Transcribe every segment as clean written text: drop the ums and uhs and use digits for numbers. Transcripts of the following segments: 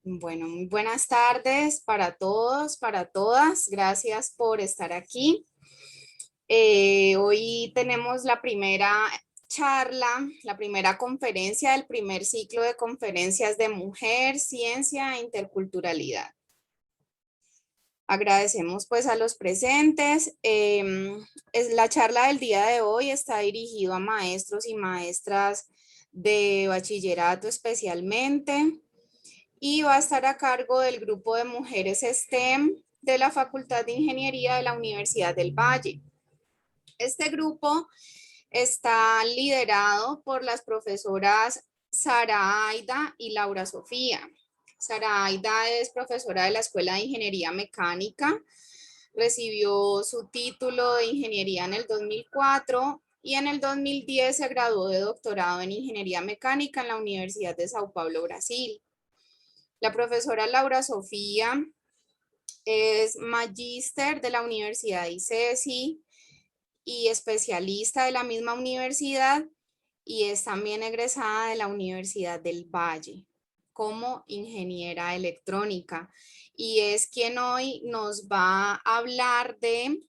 Bueno, muy buenas tardes para todos, para todas. Gracias por estar aquí. Hoy tenemos la primera charla, la primera conferencia del primer ciclo de conferencias de mujer, ciencia e interculturalidad. Agradecemos pues a los presentes. La charla del día de hoy está dirigido a maestros y maestras de bachillerato especialmente y va a estar a cargo del grupo de mujeres STEM de la Facultad de Ingeniería de la Universidad del Valle. Este grupo está liderado por las profesoras Sara Aida y Laura Sofía. Sara Aida es profesora de la Escuela de Ingeniería Mecánica, recibió su título de ingeniería en el 2004 y en el 2010 se graduó de doctorado en Ingeniería Mecánica en la Universidad de Sao Paulo, Brasil. La profesora Laura Sofía es magíster de la Universidad de ICESI y especialista de la misma universidad y es también egresada de la Universidad del Valle como ingeniera electrónica y es quien hoy nos va a hablar de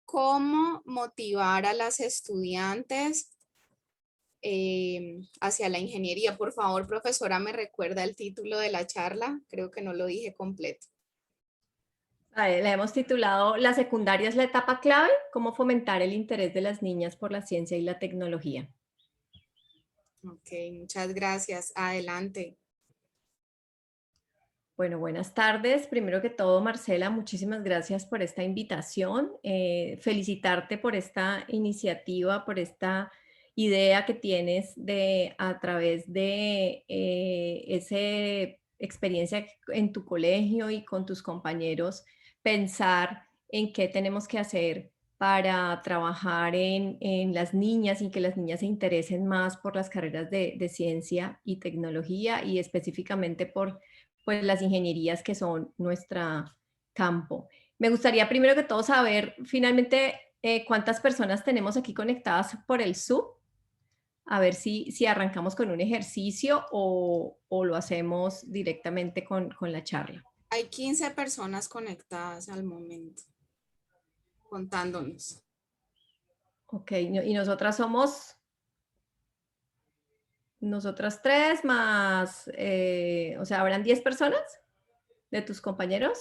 cómo motivar a las estudiantes hacia la ingeniería. Por favor, profesora, ¿me recuerda el título de la charla? Creo que no lo dije completo. La hemos titulado La secundaria es la etapa clave, cómo fomentar el interés de las niñas por la ciencia y la tecnología. Ok, muchas gracias. Adelante. Bueno, buenas tardes. Primero que todo, Marcela, muchísimas gracias por esta invitación. Felicitarte por esta iniciativa, por esta idea que tienes de a través de esa experiencia en tu colegio y con tus compañeros, pensar en qué tenemos que hacer para trabajar en las niñas y que las niñas se interesen más por las carreras de ciencia y tecnología y específicamente por pues las ingenierías que son nuestro campo. Me gustaría primero que todo saber finalmente cuántas personas tenemos aquí conectadas por el Zoom. A ver si arrancamos con un ejercicio o lo hacemos directamente con la charla. Hay 15 personas conectadas al momento, contándonos. Ok, y nosotras somos, nosotras tres más, o sea, ¿habrán 10 personas de tus compañeros?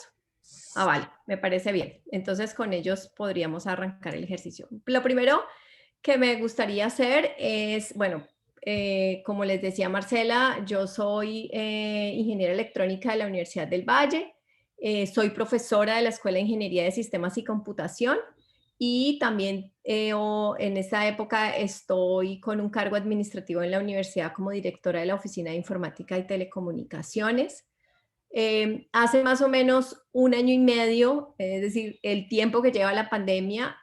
Ah, vale, me parece bien. Entonces con ellos podríamos arrancar el ejercicio. Lo primero que me gustaría hacer es, bueno, como les decía Marcela, yo soy ingeniera electrónica de la Universidad del Valle, soy profesora de la Escuela de Ingeniería de Sistemas y Computación y también en esta época estoy con un cargo administrativo en la universidad como directora de la Oficina de Informática y Telecomunicaciones. Hace más o menos un año y medio, es decir, el tiempo que lleva la pandemia,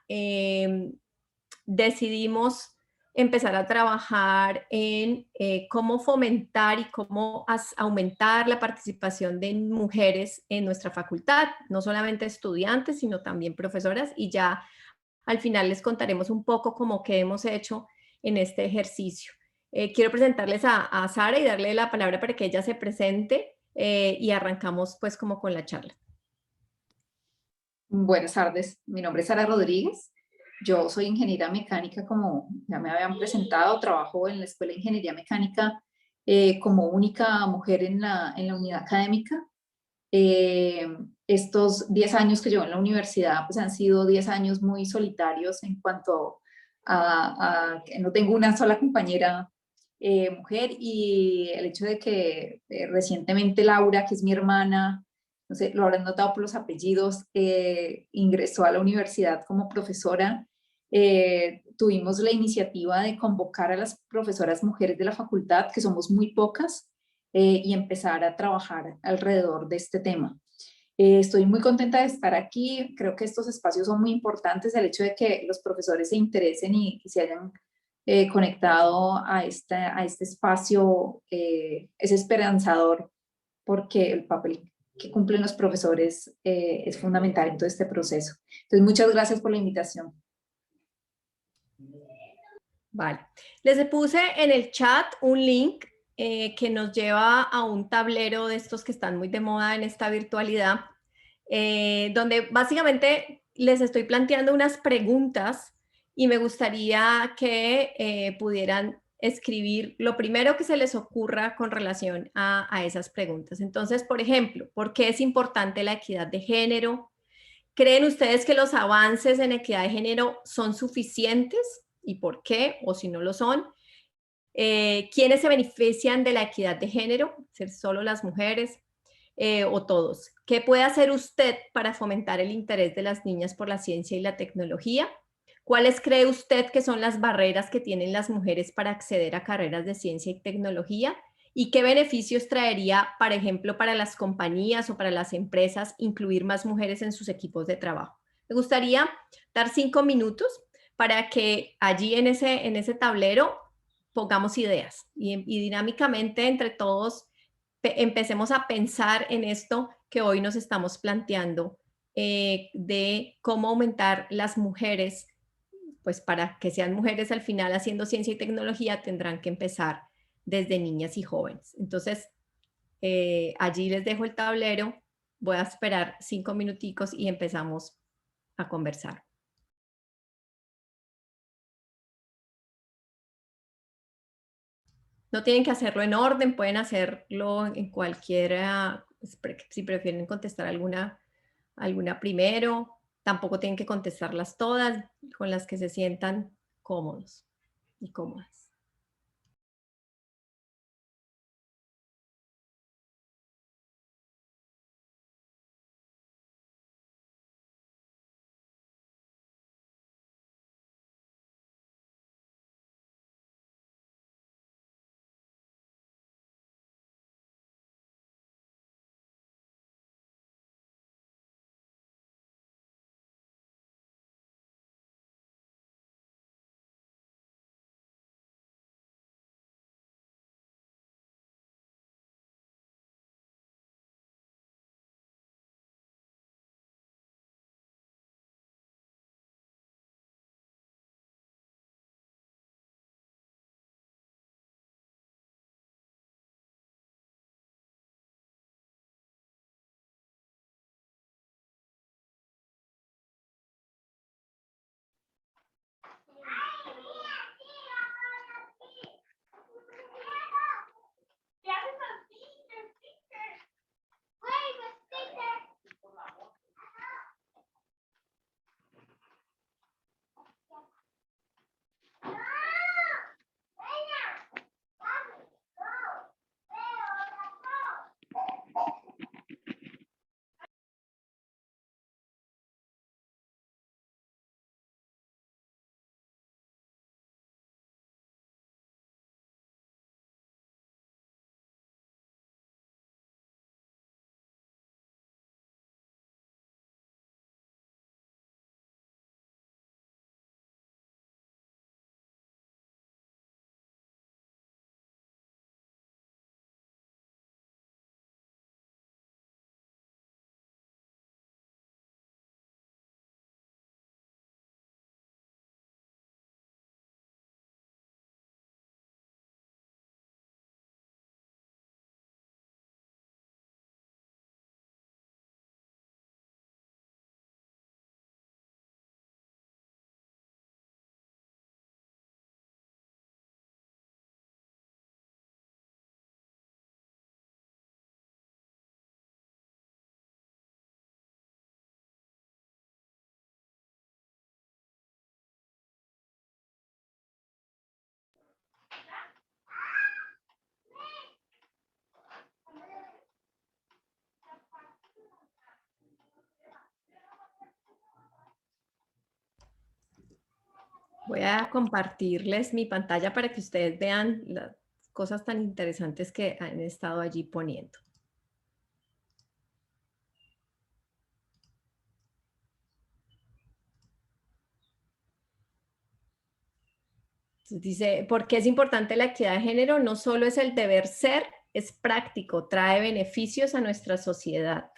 decidimos empezar a trabajar en cómo fomentar y cómo aumentar la participación de mujeres en nuestra facultad, no solamente estudiantes, sino también profesoras, y ya al final les contaremos un poco cómo que hemos hecho en este ejercicio. Quiero presentarles a Sara y darle la palabra para que ella se presente y arrancamos pues como con la charla. Buenas tardes, mi nombre es Sara Rodríguez. Yo soy ingeniera mecánica, como ya me habían presentado, trabajo en la Escuela de Ingeniería Mecánica como única mujer en la unidad académica. Estos 10 años que llevo en la universidad pues han sido 10 años muy solitarios en cuanto a que no tengo una sola compañera mujer, y el hecho de que recientemente Laura, que es mi hermana, no sé, lo habrán notado por los apellidos, ingresó a la universidad como profesora. Tuvimos la iniciativa de convocar a las profesoras mujeres de la facultad, que somos muy pocas, y empezar a trabajar alrededor de este tema. Estoy muy contenta de estar aquí. Creo que estos espacios son muy importantes. El hecho de que los profesores se interesen y se hayan conectado a este espacio es esperanzador, porque el papel que cumplen los profesores es fundamental en todo este proceso. Entonces, muchas gracias por la invitación. Vale. Les puse en el chat un link que nos lleva a un tablero de estos que están muy de moda en esta virtualidad, donde básicamente les estoy planteando unas preguntas y me gustaría que pudieran escribir lo primero que se les ocurra con relación a esas preguntas. Entonces, por ejemplo, ¿por qué es importante la equidad de género? ¿Creen ustedes que los avances en equidad de género son suficientes? ¿Y por qué? O si no lo son. ¿Quiénes se benefician de la equidad de género? ¿Ser solo las mujeres o todos? ¿Qué puede hacer usted para fomentar el interés de las niñas por la ciencia y la tecnología? ¿Cuáles cree usted que son las barreras que tienen las mujeres para acceder a carreras de ciencia y tecnología? ¿Y qué beneficios traería, por ejemplo, para las compañías o para las empresas incluir más mujeres en sus equipos de trabajo? Me gustaría dar 5 minutos para que allí en ese tablero pongamos ideas y dinámicamente entre todos empecemos a pensar en esto que hoy nos estamos planteando de cómo aumentar las mujeres, pues para que sean mujeres al final haciendo ciencia y tecnología tendrán que empezar desde niñas y jóvenes. Entonces, allí les dejo el tablero, voy a esperar 5 minuticos y empezamos a conversar. No tienen que hacerlo en orden, pueden hacerlo en cualquiera, si prefieren contestar alguna primero, tampoco tienen que contestarlas todas, con las que se sientan cómodos y cómodas. Voy a compartirles mi pantalla para que ustedes vean las cosas tan interesantes que han estado allí poniendo. Entonces dice, ¿por qué es importante la equidad de género? No solo es el deber ser, es práctico, trae beneficios a nuestra sociedad.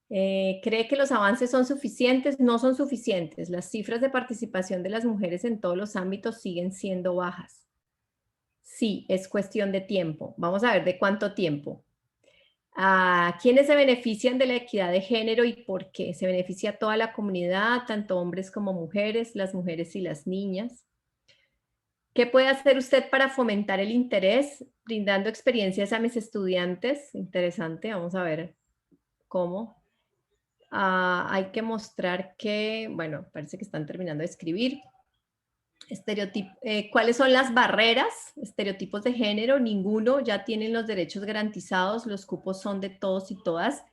¿Cree que los avances son suficientes? No son suficientes. Las cifras de participación de las mujeres en todos los ámbitos siguen siendo bajas. Sí, es cuestión de tiempo. Vamos a ver de cuánto tiempo. ¿Quiénes se benefician de la equidad de género y por qué? Se beneficia a toda la comunidad, tanto hombres como mujeres, las mujeres y las niñas. ¿Qué puede hacer usted para fomentar el interés? Brindando experiencias a mis estudiantes. Interesante, vamos a ver cómo. Hay que mostrar que, bueno, parece que están terminando de escribir. ¿Cuáles son las barreras? Estereotipos de género, ninguno, ya tienen los derechos garantizados, los cupos son de todos y todas.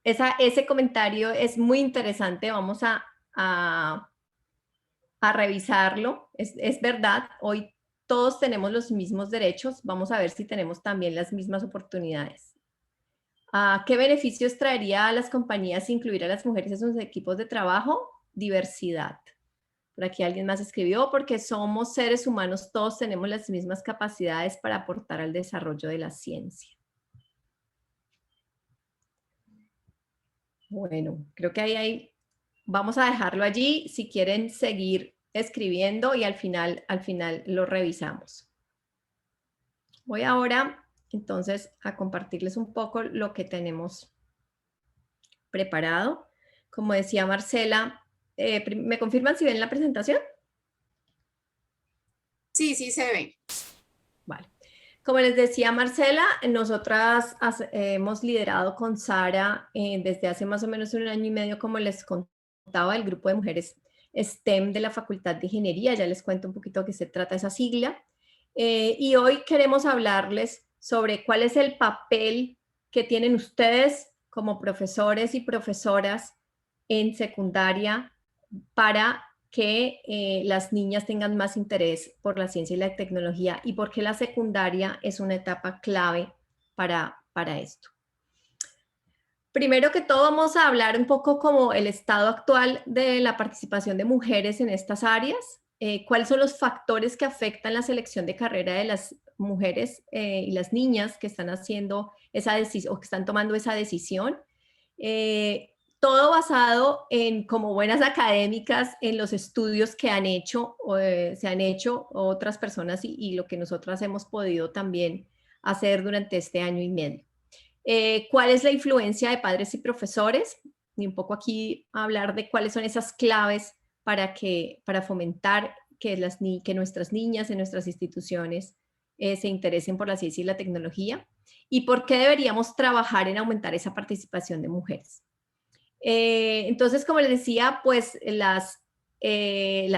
Ese comentario es muy interesante, vamos a revisarlo. Es verdad, hoy todos tenemos los mismos derechos, vamos a ver si tenemos también las mismas oportunidades. ¿Qué beneficios traería a las compañías incluir a las mujeres en sus equipos de trabajo? Diversidad. Por aquí alguien más escribió, porque somos seres humanos, todos tenemos las mismas capacidades para aportar al desarrollo de la ciencia. Bueno, creo que ahí vamos a dejarlo allí. Si quieren seguir escribiendo y al final lo revisamos. Voy ahora entonces a compartirles un poco lo que tenemos preparado. Como decía Marcela, ¿me confirman si ven la presentación? Sí, sí se ve. Vale. Como les decía Marcela, nosotras hemos liderado con Sara desde hace más o menos 1 año y medio, como les contaba, el grupo de mujeres STEM de la Facultad de Ingeniería. Ya les cuento un poquito de qué se trata esa sigla. Y hoy queremos hablarles sobre cuál es el papel que tienen ustedes como profesores y profesoras en secundaria para que las niñas tengan más interés por la ciencia y la tecnología, y por qué la secundaria es una etapa clave para esto. Primero que todo, vamos a hablar un poco como el estado actual de la participación de mujeres en estas áreas, cuáles son los factores que afectan la selección de carrera de las mujeres y las niñas que están haciendo esa decisión o que están tomando esa decisión. Todo basado en, como buenas académicas, en los estudios que han hecho, se han hecho otras personas y lo que nosotras hemos podido también hacer durante este 1 año y medio. ¿Cuál es la influencia de padres y profesores? Y un poco aquí hablar de cuáles son esas claves para fomentar que nuestras niñas en nuestras instituciones se interesen por la ciencia y la tecnología, y por qué deberíamos trabajar en aumentar esa participación de mujeres. Entonces, como les decía, pues la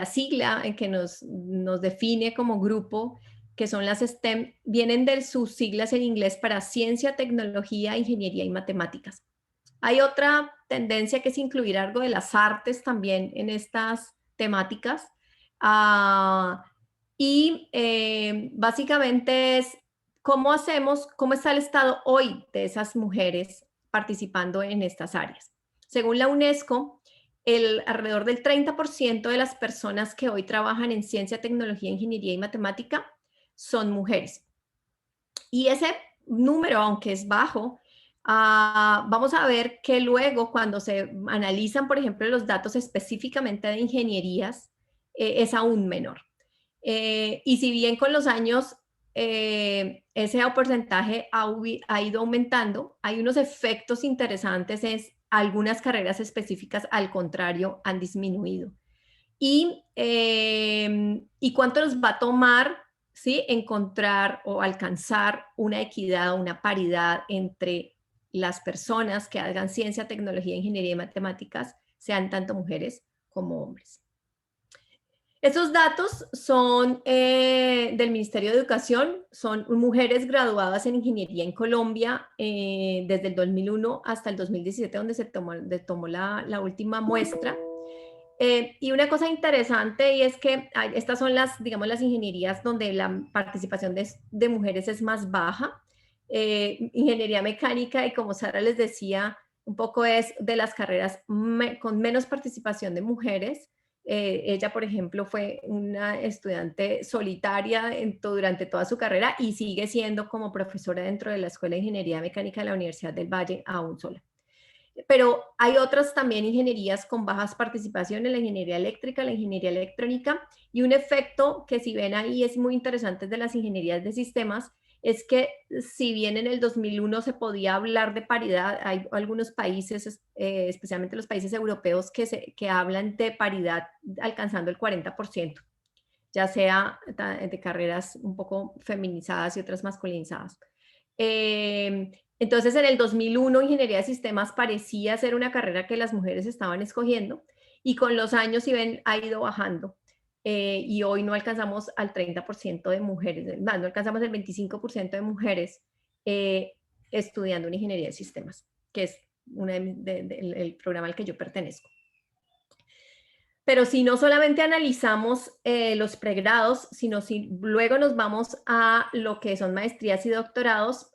sigla en que nos define como grupo, que son las STEM, vienen de sus siglas en inglés para ciencia, tecnología, ingeniería y matemáticas. Hay otra tendencia que es incluir algo de las artes también en estas temáticas. Básicamente es cómo está el estado hoy de esas mujeres participando en estas áreas. Según la UNESCO, alrededor del 30% de las personas que hoy trabajan en ciencia, tecnología, ingeniería y matemática son mujeres. Y ese número, aunque es bajo, vamos a ver que luego cuando se analizan, por ejemplo, los datos específicamente de ingenierías, es aún menor. Y si bien con los años ese porcentaje ha ido aumentando, hay unos efectos interesantes en algunas carreras específicas, al contrario, han disminuido. ¿Y cuánto nos va a tomar, ¿sí?, encontrar o alcanzar una equidad o una paridad entre las personas que hagan ciencia, tecnología, ingeniería y matemáticas, sean tanto mujeres como hombres? Estos datos son del Ministerio de Educación, son mujeres graduadas en ingeniería en Colombia desde el 2001 hasta el 2017, donde se tomó la última muestra. Y una cosa interesante y es que estas son digamos, las ingenierías donde la participación de mujeres es más baja. Ingeniería mecánica, y como Sara les decía, un poco es de las carreras con menos participación de mujeres. Ella, por ejemplo, fue una estudiante solitaria durante toda su carrera y sigue siendo como profesora dentro de la Escuela de Ingeniería Mecánica de la Universidad del Valle aún sola. pero hay otras también ingenierías con bajas participaciones, la ingeniería eléctrica, la ingeniería electrónica, y un efecto que si ven ahí es muy interesante de las ingenierías de sistemas, es que si bien en el 2001 se podía hablar de paridad, hay algunos países, especialmente los países europeos, que hablan de paridad alcanzando el 40%, ya sea de carreras un poco feminizadas y otras masculinizadas. Entonces, en el 2001, ingeniería de sistemas parecía ser una carrera que las mujeres estaban escogiendo, y con los años, si ven, ha ido bajando. Y hoy no alcanzamos al 30% de mujeres, más, no alcanzamos el 25% de mujeres estudiando una ingeniería de sistemas, que es el programa al que yo pertenezco. Pero si no solamente analizamos los pregrados, sino si luego nos vamos a lo que son maestrías y doctorados,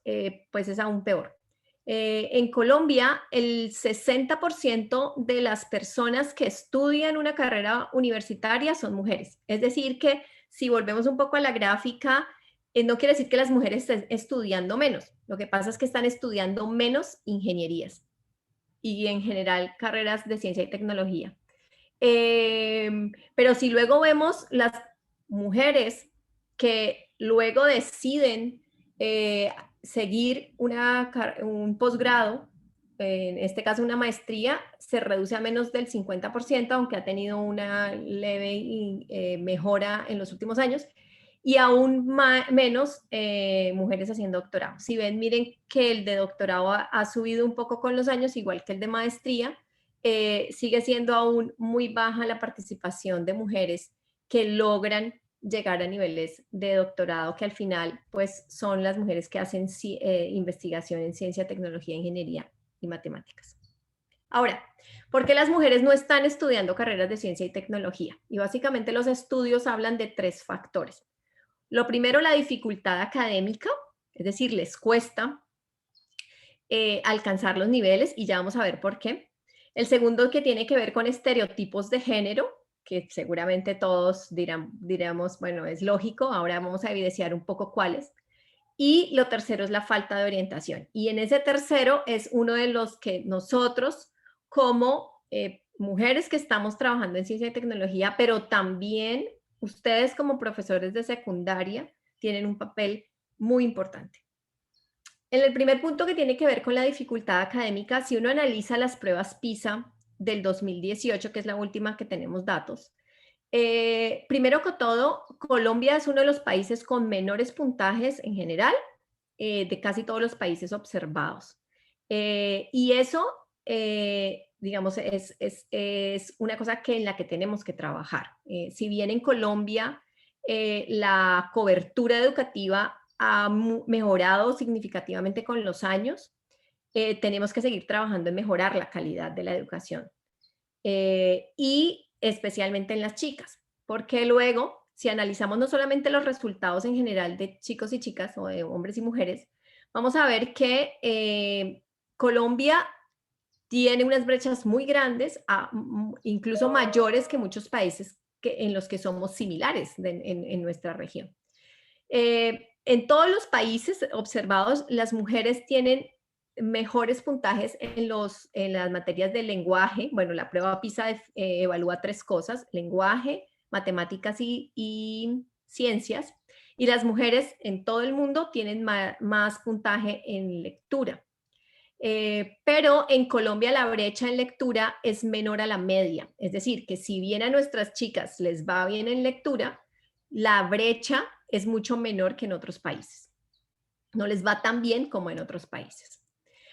pues es aún peor. En Colombia, el 60% de las personas que estudian una carrera universitaria son mujeres. Es decir, que si volvemos un poco a la gráfica, no quiere decir que las mujeres estén estudiando menos. Lo que pasa es que están estudiando menos ingenierías y en general carreras de ciencia y tecnología. Pero si luego vemos las mujeres que luego deciden seguir un posgrado, en este caso una maestría, se reduce a menos del 50%, aunque ha tenido una leve mejora en los últimos años, y aún menos mujeres haciendo doctorado. Si ven, miren que el de doctorado ha subido un poco con los años, igual que el de maestría. Sigue siendo aún muy baja la participación de mujeres que logran llegar a niveles de doctorado, que al final pues son las mujeres que hacen investigación en ciencia, tecnología, ingeniería y matemáticas. Ahora, ¿por qué las mujeres no están estudiando carreras de ciencia y tecnología? Y básicamente los estudios hablan de 3 factores. Lo primero, la dificultad académica, es decir, les cuesta alcanzar los niveles, y ya vamos a ver por qué. El segundo, que tiene que ver con estereotipos de género, que seguramente todos diremos, bueno, es lógico, ahora vamos a evidenciar un poco cuáles. Y lo tercero es la falta de orientación. Y en ese tercero es uno de los que nosotros, como mujeres que estamos trabajando en ciencia y tecnología, pero también ustedes como profesores de secundaria, tienen un papel muy importante. En el primer punto, que tiene que ver con la dificultad académica, si uno analiza las pruebas PISA del 2018, que es la última que tenemos datos, primero que todo, Colombia es uno de los países con menores puntajes en general de casi todos los países observados. Y eso, digamos, es una cosa en la que tenemos que trabajar. Si bien en Colombia la cobertura educativa ha mejorado significativamente con los años, tenemos que seguir trabajando en mejorar la calidad de la educación. Y especialmente en las chicas, porque luego, si analizamos no solamente los resultados en general de chicos y chicas, o de hombres y mujeres, vamos a ver que Colombia tiene unas brechas muy grandes, incluso mayores que muchos países en los que somos similares en nuestra región. En todos los países observados, las mujeres tienen mejores puntajes en las materias de lenguaje. Bueno, la prueba PISA evalúa 3 cosas: lenguaje, matemáticas y ciencias. Y las mujeres en todo el mundo tienen más puntaje en lectura. Pero en Colombia la brecha en lectura es menor a la media. Es decir, que si bien a nuestras chicas les va bien en lectura, la brecha es mucho menor que en otros países. No les va tan bien como en otros países.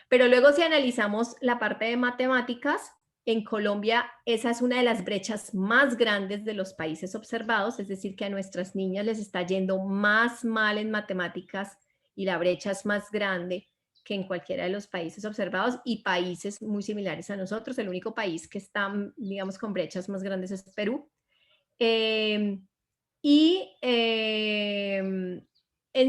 Pero luego, si analizamos la parte de matemáticas, en Colombia esa es una de las brechas más grandes de los países observados, es decir, que a nuestras niñas les está yendo más mal en matemáticas y la brecha es más grande que en cualquiera de los países observados, y países muy similares a nosotros. El único país que está, digamos, con brechas más grandes es Perú. En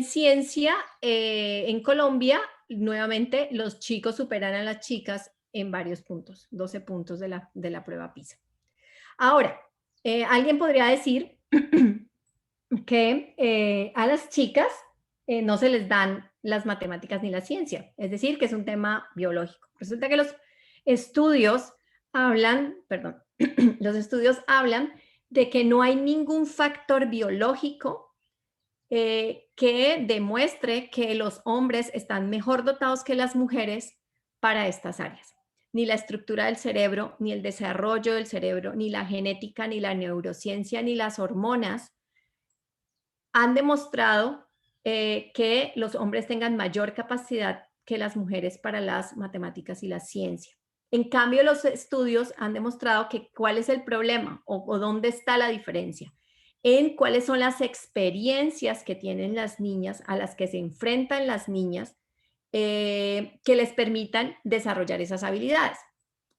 ciencia, en Colombia, nuevamente, los chicos superan a las chicas en varios puntos, 12 puntos de la prueba PISA. Ahora, alguien podría decir que a las chicas no se les dan las matemáticas ni la ciencia, es decir, que es un tema biológico. Resulta que estudios hablan, perdón, los estudios hablan de que no hay ningún factor biológico que demuestre que los hombres están mejor dotados que las mujeres para estas áreas. Ni la estructura del cerebro, ni el desarrollo del cerebro, ni la genética, ni la neurociencia, ni las hormonas han demostrado que los hombres tengan mayor capacidad que las mujeres para las matemáticas y la ciencia. En cambio, los estudios han demostrado que cuál es el problema o dónde está la diferencia, en cuáles son las experiencias que tienen las niñas, a las que se enfrentan las niñas, que les permitan desarrollar esas habilidades.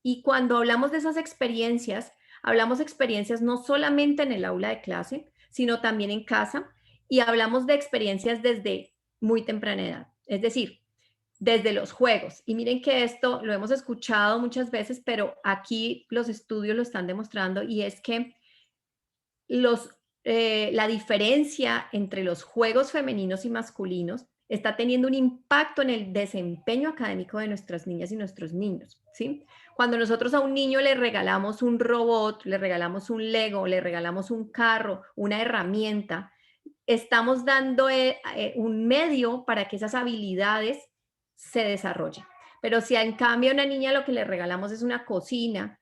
Y cuando hablamos de esas experiencias, hablamos experiencias no solamente en el aula de clase, sino también en casa, y hablamos de experiencias desde muy temprana edad. Es decir, desde los juegos. Y miren que esto lo hemos escuchado muchas veces, pero aquí los estudios lo están demostrando, y es que la diferencia entre los juegos femeninos y masculinos está teniendo un impacto en el desempeño académico de nuestras niñas y nuestros niños, ¿sí? Cuando nosotros a un niño le regalamos un robot, le regalamos un Lego, le regalamos un carro, una herramienta, estamos dando un medio para que esas habilidades se desarrollen. Pero si en cambio a una niña lo que le regalamos es una cocina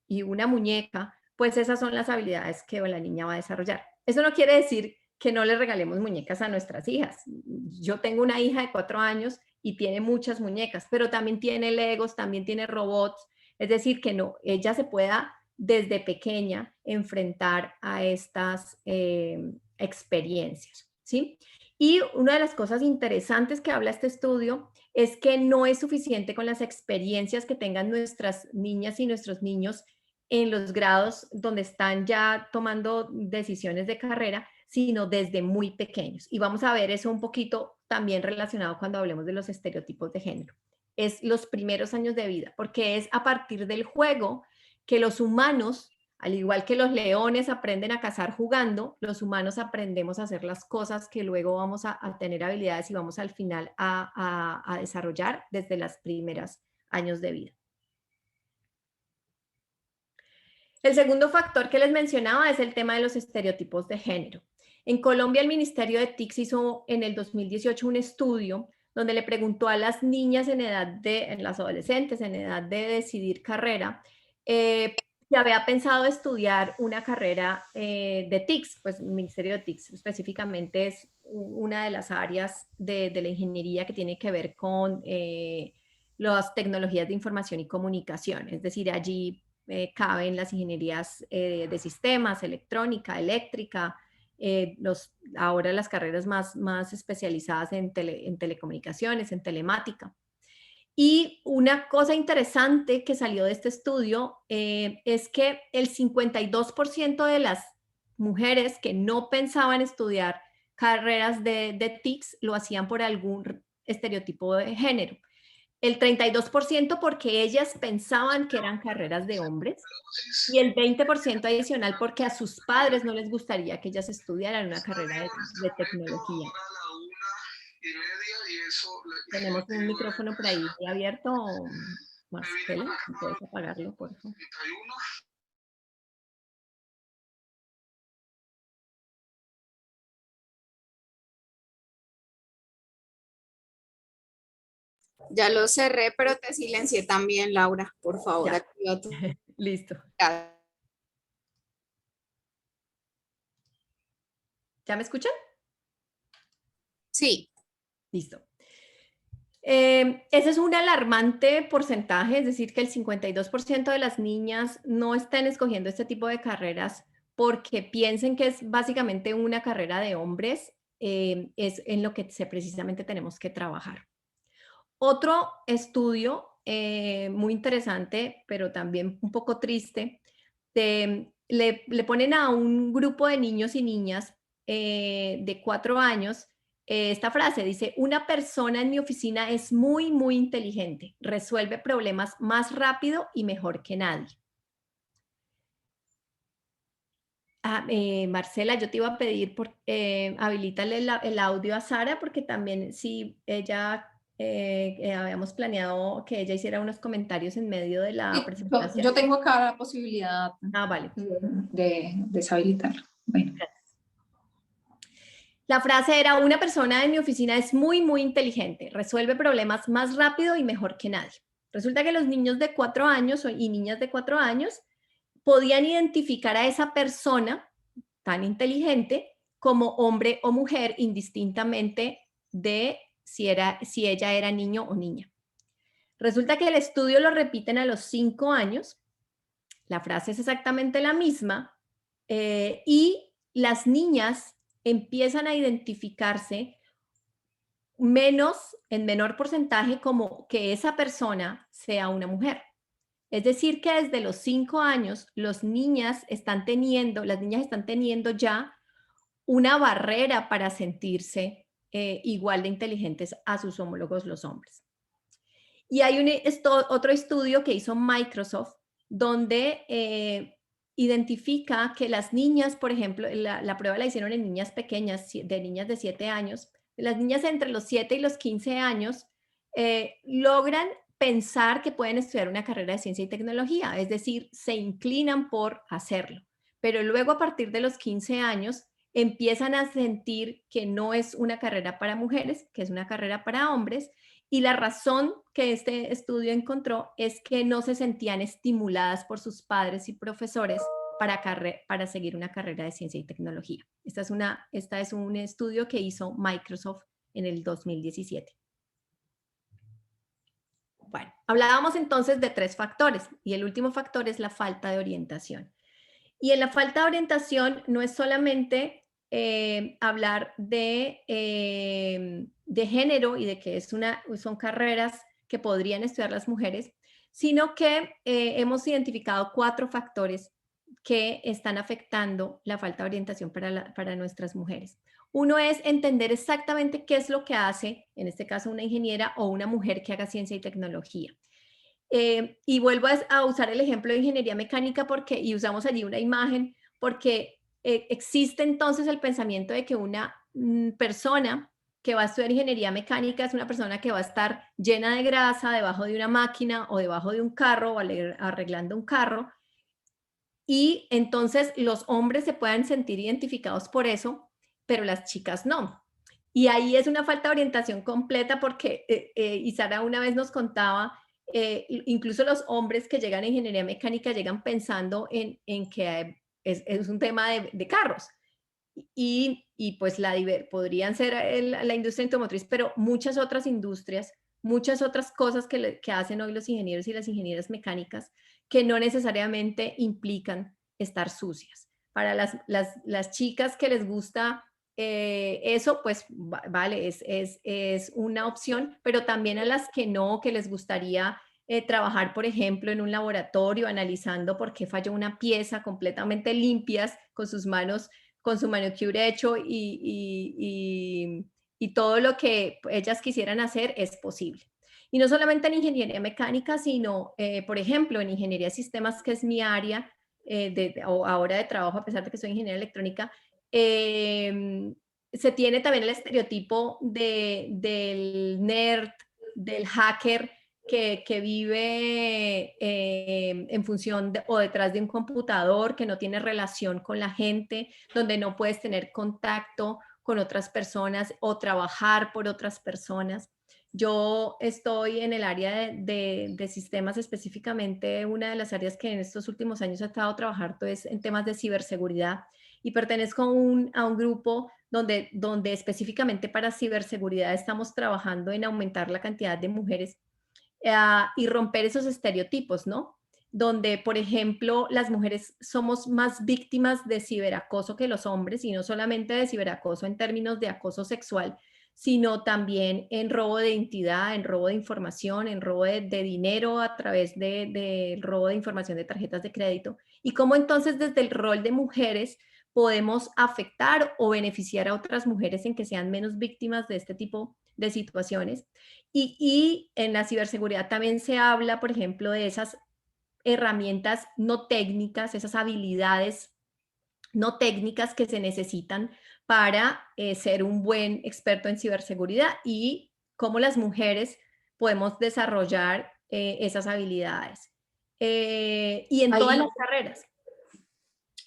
y una muñeca, pues esas son las habilidades que la niña va a desarrollar. Eso no quiere decir que no le regalemos muñecas a nuestras hijas. Yo tengo una hija de 4 años y tiene muchas muñecas, pero también tiene Legos, también tiene robots. Es decir, que no, ella se pueda desde pequeña enfrentar a estas experiencias, ¿sí? Y una de las cosas interesantes que habla este estudio es que no es suficiente con las experiencias que tengan nuestras niñas y nuestros niños en los grados donde están ya tomando decisiones de carrera, sino desde muy pequeños. Y vamos a ver eso un poquito también relacionado cuando hablemos de los estereotipos de género. Es los primeros años de vida, porque es a partir del juego que los humanos, al igual que los leones aprenden a cazar jugando, los humanos aprendemos a hacer las cosas que luego vamos a tener habilidades y vamos al final a desarrollar desde los primeros años de vida. El segundo factor que les mencionaba es el tema de los estereotipos de género. En Colombia, el Ministerio de TICS hizo en el 2018 un estudio donde le preguntó a las niñas en las adolescentes en edad de decidir carrera, si había pensado estudiar una carrera de TICS. Pues el Ministerio de TICS específicamente es una de las áreas de la ingeniería que tiene que ver con las tecnologías de información y comunicación. Es decir, allí caben las ingenierías de sistemas, electrónica, eléctrica, ahora las carreras más especializadas en telecomunicaciones, en telemática. Y una cosa interesante que salió de este estudio es que el 52% de las mujeres que no pensaban estudiar carreras de TICS lo hacían por algún estereotipo de género. El 32% porque ellas pensaban que eran carreras de hombres, y el 20% adicional porque a sus padres no les gustaría que ellas estudiaran una carrera de tecnología. Tenemos un micrófono por ahí abierto, Marcela, ¿puedes apagarlo, por favor? Ya lo cerré, pero te silencié también, Laura. Por favor, activa tu... Listo. ¿Ya me escuchan? Sí. Listo. Ese es un alarmante porcentaje, es decir, que el 52% de las niñas no están escogiendo este tipo de carreras porque piensen que es básicamente una carrera de hombres, es en lo que precisamente tenemos que trabajar. Otro estudio muy interesante, pero también un poco triste, le ponen a un grupo de niños y niñas de 4 años esta frase, dice: una persona en mi oficina es muy, muy inteligente, resuelve problemas más rápido y mejor que nadie. Marcela, yo te iba a pedir, habilítale el audio a Sara, porque también si ella habíamos planeado que ella hiciera unos comentarios en medio de la Sí, presentación. yo tengo acá la posibilidad Vale. de deshabilitar. Bueno. La frase era: una persona en mi oficina es muy, muy inteligente, resuelve problemas más rápido y mejor que nadie. Resulta que los niños de 4 años y niñas de 4 años podían identificar a esa persona tan inteligente como hombre o mujer, indistintamente de si ella era niño o niña. Resulta que el estudio lo repiten a los 5 años, la frase es exactamente la misma, y las niñas empiezan a identificarse en menor porcentaje como que esa persona sea una mujer. Es decir, que desde los 5 años las niñas están teniendo ya una barrera para sentirse igual de inteligentes a sus homólogos los hombres. Y hay otro estudio que hizo Microsoft donde identifica que las niñas, por ejemplo, la prueba la hicieron en niñas pequeñas, de niñas de 7 años, las niñas entre los 7 y los 15 años logran pensar que pueden estudiar una carrera de ciencia y tecnología, es decir, se inclinan por hacerlo. Pero luego a partir de los 15 años empiezan a sentir que no es una carrera para mujeres, que es una carrera para hombres, y la razón que este estudio encontró es que no se sentían estimuladas por sus padres y profesores para seguir una carrera de ciencia y tecnología. Este es un estudio que hizo Microsoft en el 2017. Bueno, hablábamos entonces de 3 factores y el último factor es la falta de orientación. Y en la falta de orientación no es solamente hablar de género y de que son carreras que podrían estudiar las mujeres, sino que hemos identificado 4 factores que están afectando la falta de orientación para nuestras mujeres. Uno es entender exactamente qué es lo que hace, en este caso, una ingeniera o una mujer que haga ciencia y tecnología. Y vuelvo a usar el ejemplo de ingeniería mecánica y usamos allí una imagen porque existe entonces el pensamiento de que una persona que va a estudiar ingeniería mecánica es una persona que va a estar llena de grasa debajo de una máquina o debajo de un carro o arreglando un carro. Y entonces los hombres se puedan sentir identificados por eso, pero las chicas no. Y ahí es una falta de orientación completa porque Isara una vez nos contaba, incluso los hombres que llegan a ingeniería mecánica llegan pensando en que es un tema de carros. Y pues podrían ser la industria automotriz, pero muchas otras industrias, muchas otras cosas que hacen hoy los ingenieros y las ingenieras mecánicas que no necesariamente implican estar sucias. Para las chicas que les gusta eso, pues vale, es una opción, pero también a las que no, que les gustaría trabajar, por ejemplo, en un laboratorio analizando por qué falló una pieza completamente limpias con sus manos, con su manicure hecho y todo lo que ellas quisieran hacer es posible. Y no solamente en ingeniería mecánica, sino, por ejemplo, en ingeniería de sistemas, que es mi área ahora de trabajo, a pesar de que soy ingeniera electrónica, se tiene también el estereotipo del nerd, del hacker, que vive en función o detrás de un computador, que no tiene relación con la gente, donde no puedes tener contacto con otras personas o trabajar por otras personas. Yo estoy en el área de sistemas, específicamente una de las áreas que en estos últimos años he estado trabajando es en temas de ciberseguridad y pertenezco a un grupo donde específicamente para ciberseguridad estamos trabajando en aumentar la cantidad de mujeres y romper esos estereotipos, ¿no? Donde, por ejemplo, las mujeres somos más víctimas de ciberacoso que los hombres, y no solamente de ciberacoso en términos de acoso sexual, sino también en robo de identidad, en robo de información, en robo de dinero a través del robo de información de tarjetas de crédito. Y cómo entonces desde el rol de mujeres podemos afectar o beneficiar a otras mujeres en que sean menos víctimas de este tipo de situaciones. Y en la ciberseguridad también se habla, por ejemplo, de esas herramientas no técnicas, esas habilidades no técnicas que se necesitan para ser un buen experto en ciberseguridad. Y cómo las mujeres podemos desarrollar esas habilidades. Y en todas Ahí, las carreras.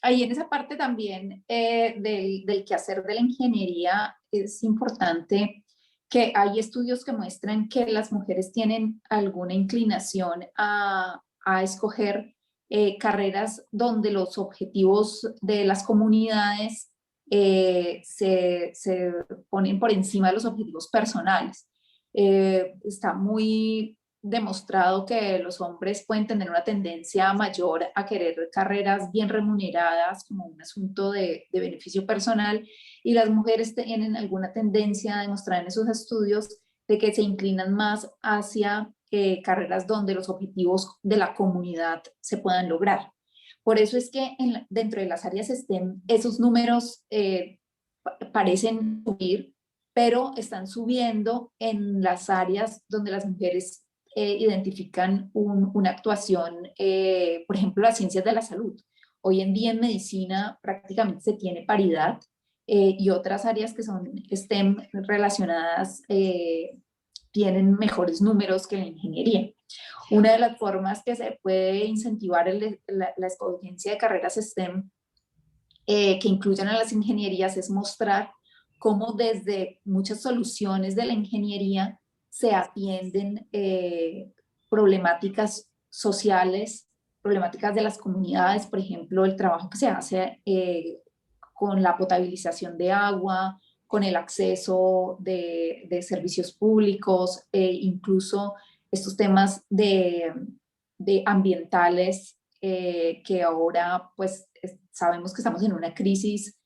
ahí en esa parte también del quehacer de la ingeniería es importante que hay estudios que muestran que las mujeres tienen alguna inclinación a escoger carreras donde los objetivos de las comunidades se ponen por encima de los objetivos personales. Está muy demostrado que los hombres pueden tener una tendencia mayor a querer carreras bien remuneradas como un asunto de beneficio personal, y las mujeres tienen alguna tendencia a demostrar en esos estudios de que se inclinan más hacia carreras donde los objetivos de la comunidad se puedan lograr. Por eso es que dentro de las áreas STEM esos números parecen subir, pero están subiendo en las áreas donde las mujeres identifican una actuación, por ejemplo, las ciencias de la salud. Hoy en día en medicina prácticamente se tiene paridad, y otras áreas que son STEM relacionadas tienen mejores números que la ingeniería. Una de las formas que se puede incentivar la escogencia de carreras STEM que incluyan a las ingenierías es mostrar cómo desde muchas soluciones de la ingeniería se atienden problemáticas sociales, problemáticas de las comunidades, por ejemplo, el trabajo que se hace con la potabilización de agua, con el acceso de servicios públicos, incluso estos temas de ambientales que ahora pues sabemos que estamos en una crisis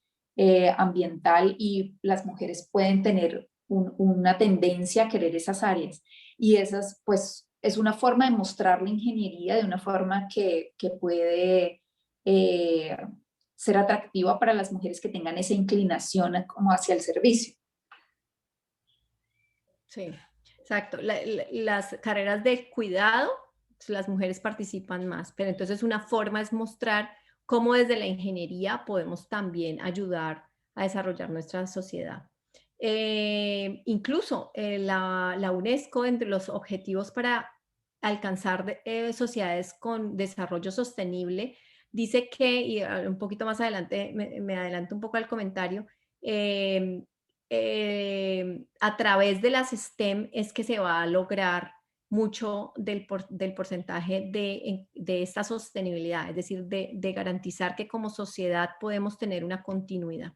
ambiental y las mujeres pueden tener una tendencia a querer esas áreas, y esas pues es una forma de mostrar la ingeniería de una forma que puede ser atractiva para las mujeres que tengan esa inclinación como hacia el servicio. Sí, exacto. Las carreras de cuidado, las mujeres participan más, pero entonces una forma es mostrar cómo desde la ingeniería podemos también ayudar a desarrollar nuestra sociedad. Incluso la UNESCO, entre los objetivos para alcanzar sociedades con desarrollo sostenible, dice que, y un poquito más adelante, me adelanto un poco al comentario, a través de las STEM es que se va a lograr mucho del porcentaje de esta sostenibilidad, es decir, de garantizar que como sociedad podemos tener una continuidad.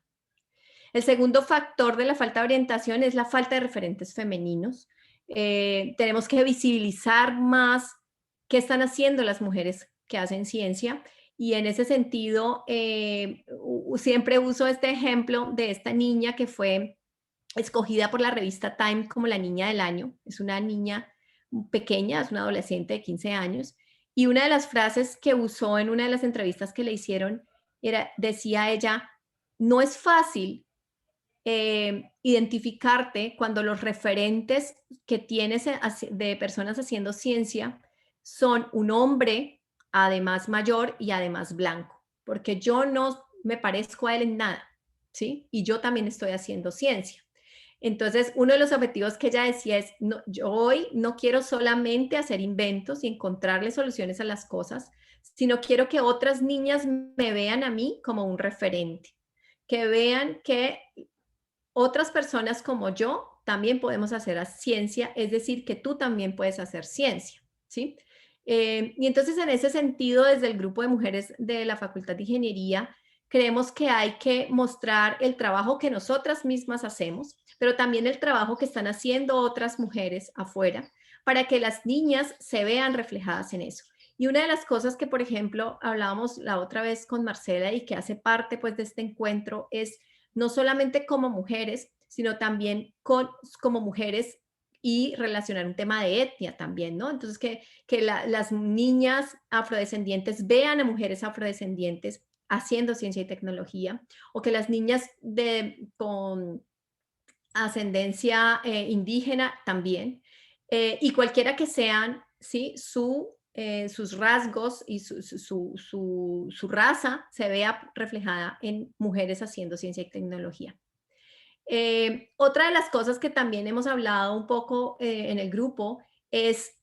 El segundo factor de la falta de orientación es la falta de referentes femeninos. Tenemos que visibilizar más qué están haciendo las mujeres que hacen ciencia, y en ese sentido siempre uso este ejemplo de esta niña que fue escogida por la revista Time como la niña del año. Es una niña pequeña, es una adolescente de 15 años, y una de las frases que usó en una de las entrevistas que le hicieron decía ella: no es fácil identificarte cuando los referentes que tienes de personas haciendo ciencia son un hombre, además mayor y además blanco, porque yo no me parezco a él en nada, ¿sí? Y yo también estoy haciendo ciencia. Entonces, uno de los objetivos que ella decía es, no, yo hoy no quiero solamente hacer inventos y encontrarle soluciones a las cosas, sino quiero que otras niñas me vean a mí como un referente, que vean que otras personas como yo también podemos hacer ciencia, es decir, que tú también puedes hacer ciencia, ¿sí? Y entonces, en ese sentido, desde el grupo de mujeres de la Facultad de Ingeniería, creemos que hay que mostrar el trabajo que nosotras mismas hacemos, pero también el trabajo que están haciendo otras mujeres afuera, para que las niñas se vean reflejadas en eso. Y una de las cosas que, por ejemplo, hablábamos la otra vez con Marcela y que hace parte pues de este encuentro es no solamente como mujeres, sino también como mujeres, y relacionar un tema de etnia también, ¿no? Entonces, que las niñas afrodescendientes vean a mujeres afrodescendientes haciendo ciencia y tecnología, o que las niñas con ascendencia indígena también, y cualquiera que sean, ¿sí? Sus rasgos y su raza se vea reflejada en mujeres haciendo ciencia y tecnología. Otra de las cosas que también hemos hablado un poco en el grupo es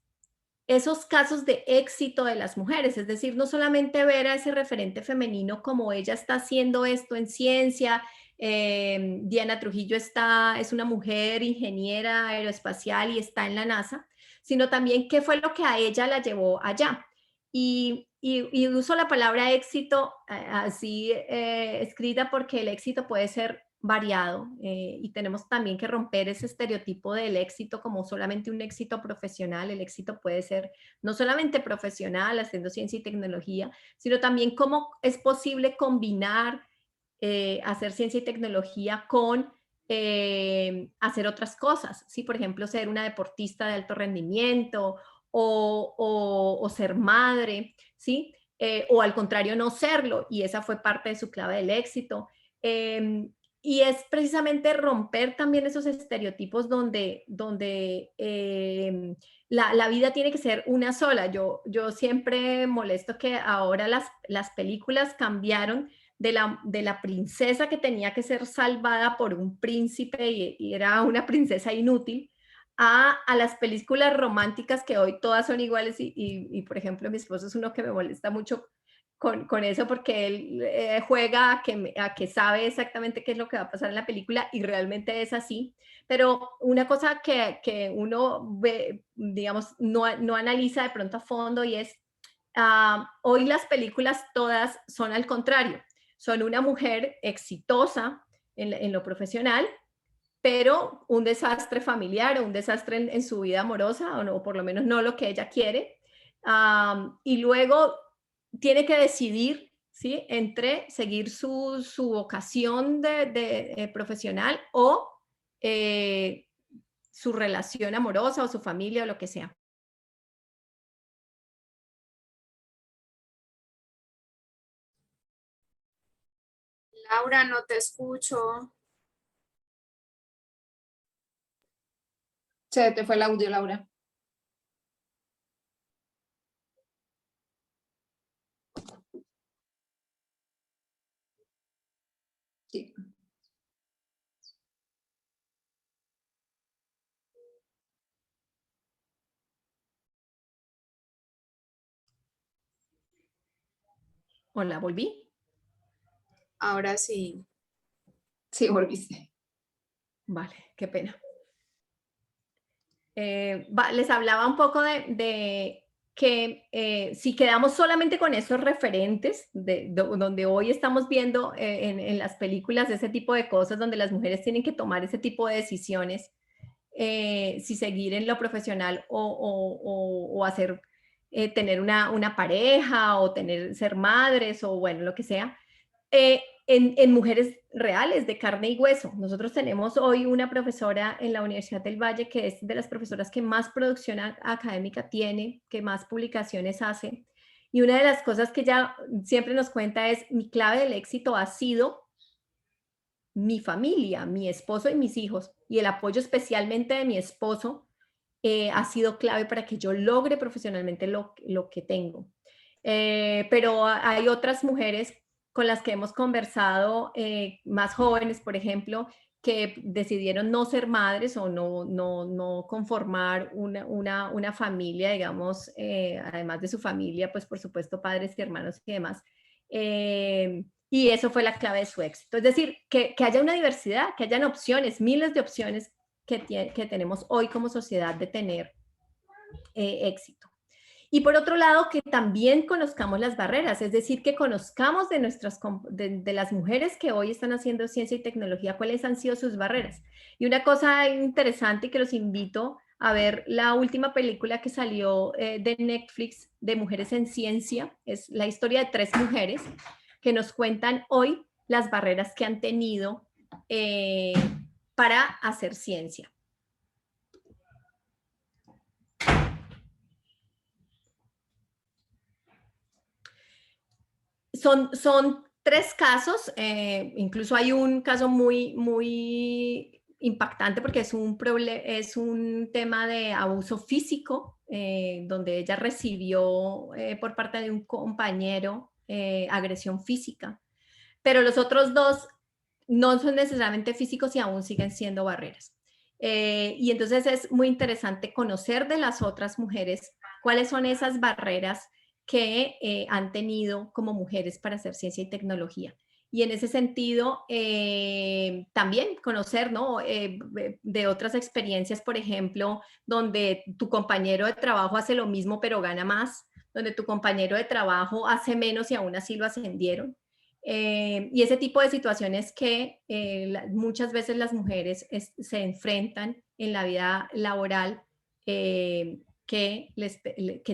esos casos de éxito de las mujeres, es decir, no solamente ver a ese referente femenino como ella está haciendo esto en ciencia. Diana Trujillo es una mujer ingeniera aeroespacial y está en la NASA, sino también qué fue lo que a ella la llevó allá. Y uso la palabra éxito así escrita porque el éxito puede ser variado y tenemos también que romper ese estereotipo del éxito como solamente un éxito profesional. El éxito puede ser no solamente profesional, haciendo ciencia y tecnología, sino también cómo es posible combinar hacer ciencia y tecnología con hacer otras cosas, ¿sí? Por ejemplo, ser una deportista de alto rendimiento o ser madre, ¿sí? O al contrario, no serlo, y esa fue parte de su clave del éxito. Y es precisamente romper también esos estereotipos donde la vida tiene que ser una sola. Yo siempre molesto que ahora las películas cambiaron de la princesa que tenía que ser salvada por un príncipe y era una princesa inútil, a las películas románticas que hoy todas son iguales y, por ejemplo, mi esposo es uno que me molesta mucho con eso porque él juega a que sabe exactamente qué es lo que va a pasar en la película y realmente es así. Pero una cosa que uno ve, digamos, no analiza de pronto a fondo y es, hoy las películas todas son al contrario. Son una mujer exitosa en lo profesional, pero un desastre familiar o un desastre en su vida amorosa, o por lo menos no lo que ella quiere. Y luego tiene que decidir, ¿sí? Entre seguir su vocación de profesional o su relación amorosa o su familia o lo que sea. Laura, no te escucho. Se te fue el audio, Laura. Sí. Hola, ¿volví? Ahora sí. Sí, volviste. Vale, qué pena. Les hablaba un poco de que si quedamos solamente con esos referentes, donde hoy estamos viendo en las películas ese tipo de cosas, donde las mujeres tienen que tomar ese tipo de decisiones, si seguir en lo profesional o hacer, tener una pareja o ser madres o bueno, lo que sea, en mujeres reales, de carne y hueso. Nosotros tenemos hoy una profesora en la Universidad del Valle que es de las profesoras que más producción académica tiene, que más publicaciones hace. Y una de las cosas que ella siempre nos cuenta es, mi clave del éxito ha sido mi familia, mi esposo y mis hijos. Y el apoyo especialmente de mi esposo ha sido clave para que yo logre profesionalmente lo que tengo. Pero hay otras mujeres con las que hemos conversado, más jóvenes, por ejemplo, que decidieron no ser madres o no conformar una familia, digamos, además de su familia, pues por supuesto padres y hermanos y demás. Y eso fue la clave de su éxito. Es decir, que haya una diversidad, que hayan opciones, miles de opciones que tenemos hoy como sociedad de tener éxito. Y por otro lado, que también conozcamos las barreras, es decir, que conozcamos de las mujeres que hoy están haciendo ciencia y tecnología, cuáles han sido sus barreras. Y una cosa interesante que los invito a ver, la última película que salió de Netflix de Mujeres en Ciencia, es la historia de 3 mujeres que nos cuentan hoy las barreras que han tenido para hacer ciencia. Son 3 casos, incluso hay un caso muy impactante porque es un tema de abuso físico, donde ella recibió por parte de un compañero agresión física. Pero los otros 2 no son necesariamente físicos y aún siguen siendo barreras. Y entonces es muy interesante conocer de las otras mujeres cuáles son esas barreras que han tenido como mujeres para hacer ciencia y tecnología. Y en ese sentido, también conocer, ¿no? De otras experiencias, por ejemplo, donde tu compañero de trabajo hace lo mismo pero gana más, donde tu compañero de trabajo hace menos y aún así lo ascendieron. Y ese tipo de situaciones que muchas veces las mujeres se enfrentan en la vida laboral que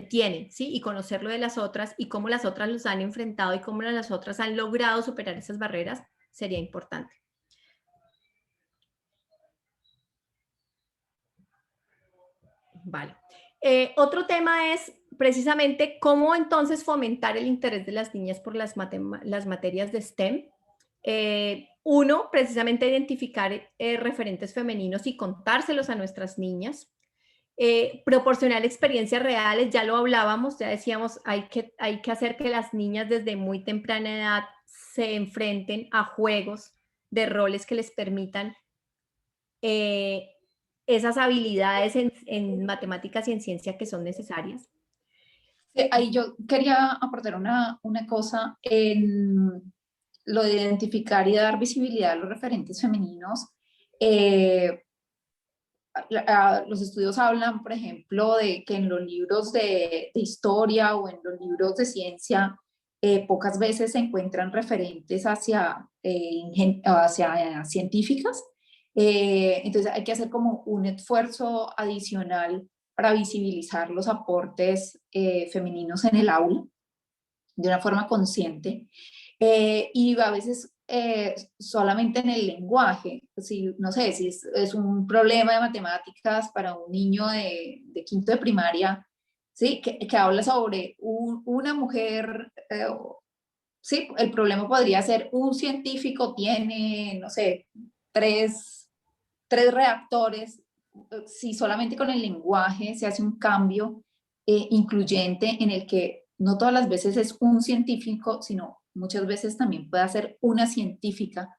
tienen, ¿sí? Y conocerlo de las otras y cómo las otras los han enfrentado y cómo las otras han logrado superar esas barreras sería importante. Vale. Otro tema es precisamente cómo entonces fomentar el interés de las niñas por las materias de STEM. Uno, precisamente identificar referentes femeninos y contárselos a nuestras niñas. Proporcionar experiencias reales, ya lo hablábamos, ya decíamos, hay que hacer que las niñas desde muy temprana edad se enfrenten a juegos de roles que les permitan esas habilidades en matemáticas y en ciencia que son necesarias. Ahí yo quería aportar una cosa en lo de identificar y dar visibilidad a los referentes femeninos. Los estudios hablan, por ejemplo, de que en los libros de historia o en los libros de ciencia pocas veces se encuentran referentes hacia científicas. Entonces hay que hacer como un esfuerzo adicional para visibilizar los aportes femeninos en el aula de una forma consciente. Y a veces solamente en el lenguaje, si, no sé, si es un problema de matemáticas para un niño de quinto de primaria, ¿sí? Que habla sobre una mujer, sí, el problema podría ser un científico tiene, no sé, tres reactores. Si solamente con el lenguaje se hace un cambio incluyente en el que no todas las veces es un científico, sino muchas veces también puede ser una científica,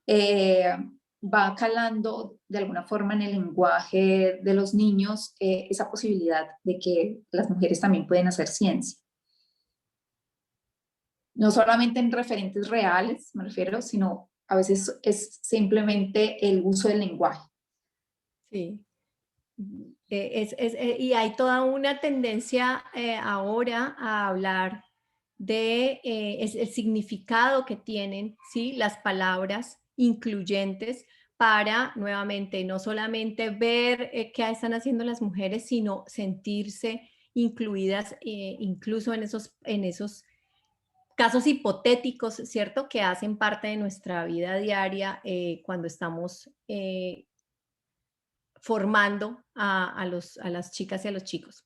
va calando de alguna forma en el lenguaje de los niños esa posibilidad de que las mujeres también pueden hacer ciencia. No solamente en referentes reales, me refiero, sino a veces es simplemente el uso del lenguaje. Sí. Y hay toda una tendencia ahora a hablar de el significado que tienen, ¿sí? Las palabras incluyentes para, nuevamente, no solamente ver qué están haciendo las mujeres, sino sentirse incluidas incluso en esos casos hipotéticos, ¿cierto? Que hacen parte de nuestra vida diaria cuando estamos formando a las chicas y a los chicos.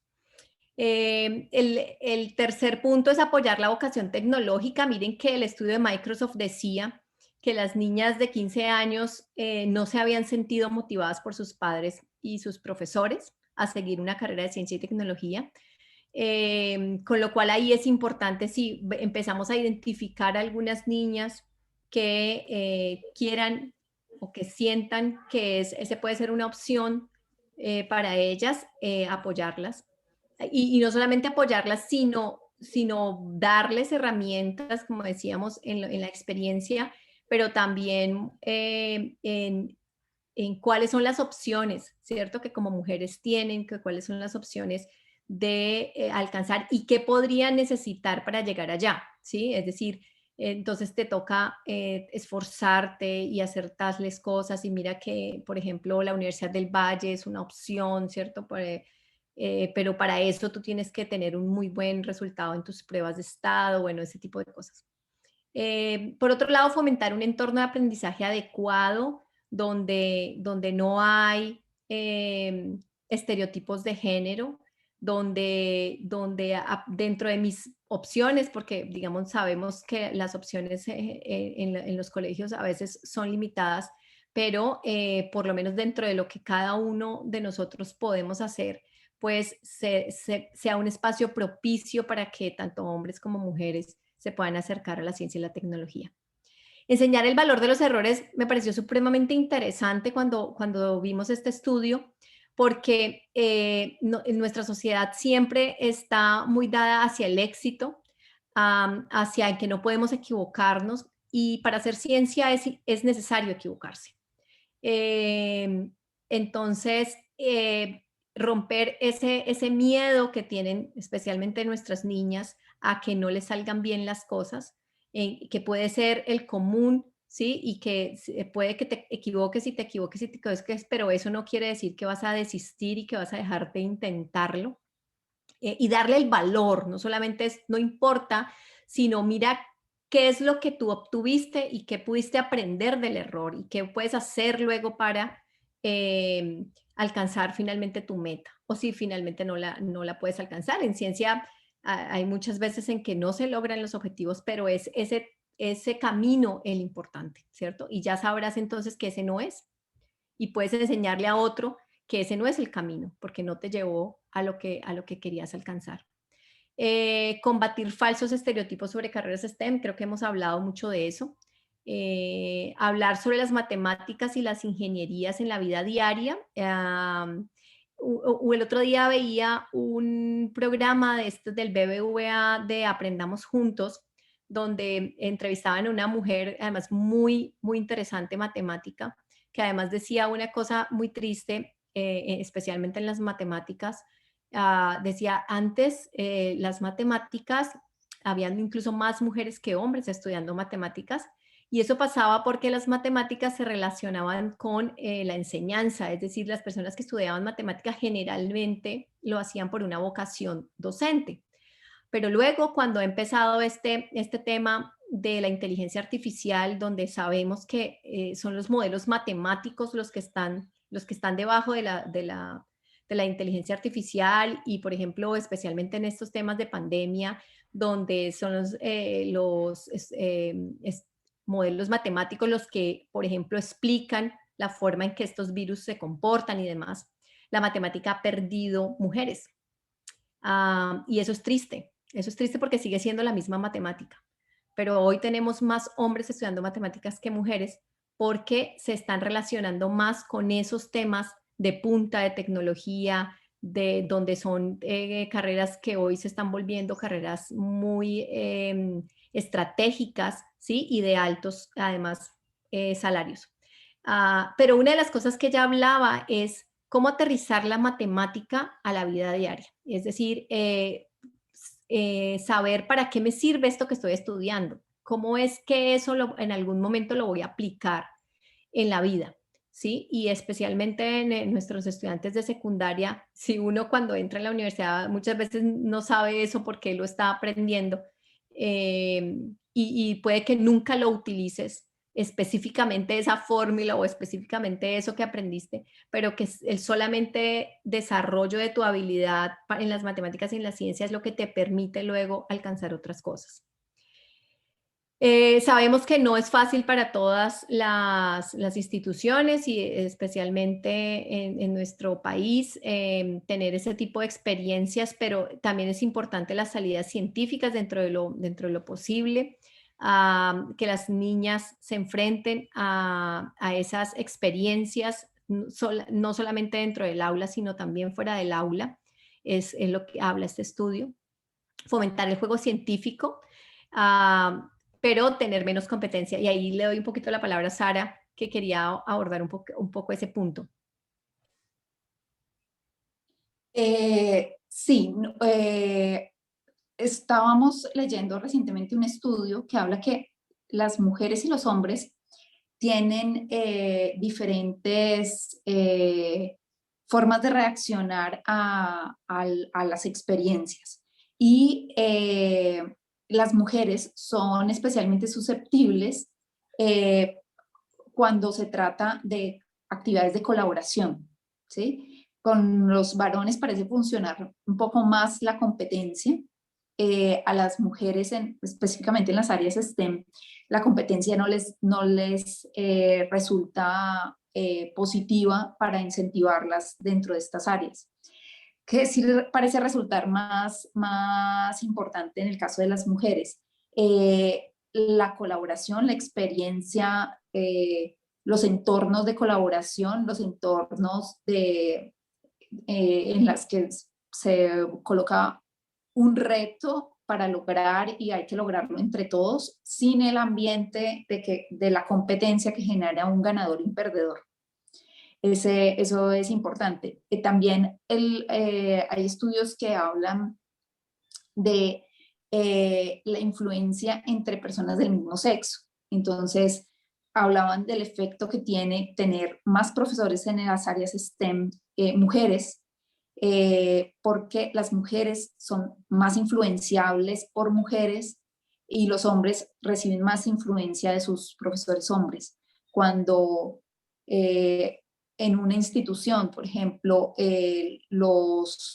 El tercer punto es apoyar la vocación tecnológica. Miren que el estudio de Microsoft decía que las niñas de 15 años no se habían sentido motivadas por sus padres y sus profesores a seguir una carrera de ciencia y tecnología. Con lo cual ahí es importante si empezamos a identificar a algunas niñas que quieran o que sientan que ese puede ser una opción para ellas, apoyarlas. Y no solamente apoyarlas, sino darles herramientas, como decíamos, en la experiencia, pero también en cuáles son las opciones, ¿cierto? Que como mujeres tienen, que cuáles son las opciones de alcanzar y qué podrían necesitar para llegar allá, ¿sí? Es decir, entonces te toca esforzarte y hacer tales cosas y mira que, por ejemplo, la Universidad del Valle es una opción, ¿cierto? Pero para eso tú tienes que tener un muy buen resultado en tus pruebas de estado, bueno, ese tipo de cosas. Por otro lado, fomentar un entorno de aprendizaje adecuado donde no hay estereotipos de género, donde dentro de mis opciones, porque digamos sabemos que las opciones en los colegios a veces son limitadas, pero por lo menos dentro de lo que cada uno de nosotros podemos hacer, pues sea un espacio propicio para que tanto hombres como mujeres se puedan acercar a la ciencia y la tecnología. Enseñar el valor de los errores me pareció supremamente interesante cuando vimos este estudio, porque en nuestra sociedad siempre está muy dada hacia el éxito, hacia el que no podemos equivocarnos, y para hacer ciencia es necesario equivocarse. Entonces, romper ese miedo que tienen especialmente nuestras niñas a que no les salgan bien las cosas, que puede ser el común, ¿sí? Y que puede que te equivoques y te equivoques y te equivoques, pero eso no quiere decir que vas a desistir y que vas a dejar de intentarlo. Y darle el valor, no solamente es, no importa, sino mira qué es lo que tú obtuviste y qué pudiste aprender del error y qué puedes hacer luego para alcanzar finalmente tu meta, o si finalmente no la puedes alcanzar. En ciencia hay muchas veces en que no se logran los objetivos, pero es ese camino el importante, ¿cierto? Y ya sabrás entonces que ese no es, y puedes enseñarle a otro que ese no es el camino, porque no te llevó a lo que querías alcanzar. Combatir falsos estereotipos sobre carreras STEM, creo que hemos hablado mucho de eso. Hablar sobre las matemáticas y las ingenierías en la vida diaria. El otro día veía un programa del BBVA de Aprendamos Juntos, donde entrevistaban a una mujer, además muy, muy interesante matemática, que además decía una cosa muy triste, especialmente en las matemáticas. Decía, antes las matemáticas, habían incluso más mujeres que hombres estudiando matemáticas, y eso pasaba porque las matemáticas se relacionaban con la enseñanza, es decir, las personas que estudiaban matemáticas generalmente lo hacían por una vocación docente. Pero luego, cuando ha empezado este tema de la inteligencia artificial, donde sabemos que son los modelos matemáticos los que están debajo de la inteligencia artificial, y, por ejemplo, especialmente en estos temas de pandemia, donde son los modelos matemáticos los que, por ejemplo, explican la forma en que estos virus se comportan y demás, la matemática ha perdido mujeres. Y eso es triste. Eso es triste porque sigue siendo la misma matemática. Pero hoy tenemos más hombres estudiando matemáticas que mujeres porque se están relacionando más con esos temas de punta, de tecnología, de donde son carreras que hoy se están volviendo carreras muy estratégicas, ¿sí? Y de altos, además, salarios. Pero una de las cosas que ella hablaba es cómo aterrizar la matemática a la vida diaria. Es decir, saber para qué me sirve esto que estoy estudiando. ¿Cómo es que eso en algún momento lo voy a aplicar en la vida? ¿Sí? Y especialmente en nuestros estudiantes de secundaria, si uno cuando entra en la universidad muchas veces no sabe eso porque lo está aprendiendo, y puede que nunca lo utilices específicamente esa fórmula o específicamente eso que aprendiste, pero que el solamente desarrollo de tu habilidad en las matemáticas y en la ciencia es lo que te permite luego alcanzar otras cosas. Sabemos que no es fácil para todas las instituciones, y especialmente en nuestro país, tener ese tipo de experiencias, pero también es importante las salidas científicas dentro de lo posible, que las niñas se enfrenten a esas experiencias, no solamente dentro del aula, sino también fuera del aula, es lo que habla este estudio. Fomentar el juego científico, pero tener menos competencia. Y ahí le doy un poquito la palabra a Sara, que quería abordar un poco ese punto. Sí, estábamos leyendo recientemente un estudio que habla que las mujeres y los hombres tienen diferentes formas de reaccionar a las experiencias. Y las mujeres son especialmente susceptibles cuando se trata de actividades de colaboración, ¿sí? Con los varones parece funcionar un poco más la competencia. A las mujeres, específicamente en las áreas STEM, la competencia no les resulta positiva para incentivarlas dentro de estas áreas, que sí parece resultar más importante en el caso de las mujeres. la colaboración, la experiencia, los entornos de colaboración, los entornos en las que se coloca un reto para lograr y hay que lograrlo entre todos, sin el ambiente de la competencia que genera un ganador y un perdedor. Eso es importante. También hay estudios que hablan de la influencia entre personas del mismo sexo. Entonces, hablaban del efecto que tiene tener más profesores en las áreas STEM, mujeres, porque las mujeres son más influenciables por mujeres y los hombres reciben más influencia de sus profesores hombres. Cuando en una institución, por ejemplo,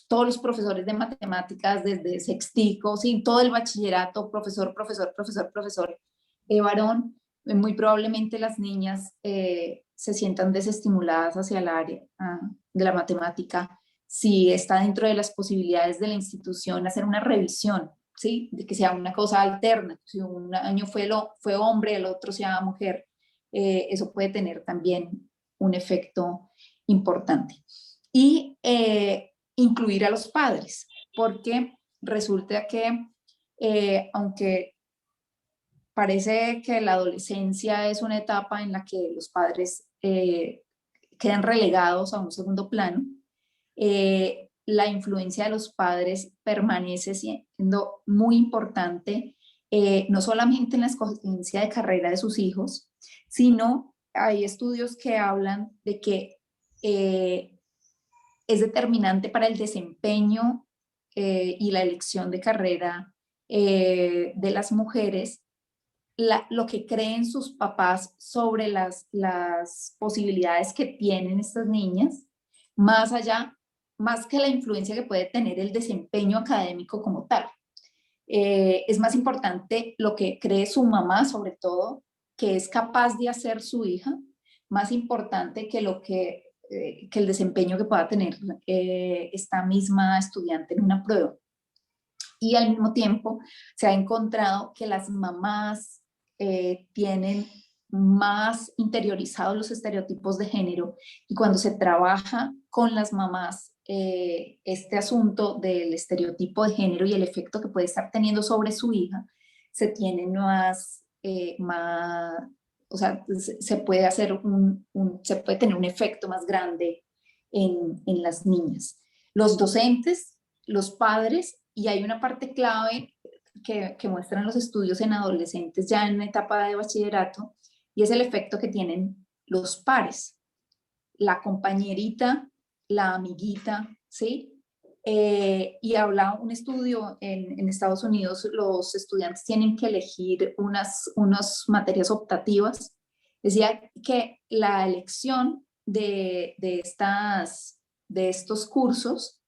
todos los profesores de matemáticas desde sextico, ¿sí? Todo el bachillerato, profesor, varón, muy probablemente las niñas se sientan desestimuladas hacia el área de la matemática. Si está dentro de las posibilidades de la institución hacer una revisión, ¿sí? De que sea una cosa alterna, si un año fue hombre, el otro sea mujer, eso puede tener también un efecto importante. Y incluir a los padres, porque resulta que aunque parece que la adolescencia es una etapa en la que los padres quedan relegados a un segundo plano, la influencia de los padres permanece siendo muy importante, no solamente en la escogencia de carrera de sus hijos, sino hay estudios que hablan de que es determinante para el desempeño y la elección de carrera de las mujeres lo que creen sus papás sobre las posibilidades que tienen estas niñas, más que la influencia que puede tener el desempeño académico como tal. Es más importante lo que cree su mamá, sobre todo, que es capaz de hacer su hija, más importante que el desempeño que pueda tener esta misma estudiante en una prueba. Y al mismo tiempo se ha encontrado que las mamás tienen más interiorizados los estereotipos de género y cuando se trabaja con las mamás este asunto del estereotipo de género y el efecto que puede estar teniendo sobre su hija, se tiene o sea, se puede hacer se puede tener un efecto más grande en las niñas. Los docentes, los padres, y hay una parte clave que muestran los estudios en adolescentes ya en la etapa de bachillerato, y es el efecto que tienen los pares, la compañerita, la amiguita, ¿sí? Y habla un estudio en Estados Unidos, los estudiantes tienen que elegir unas materias optativas. Decía que la elección de estos cursos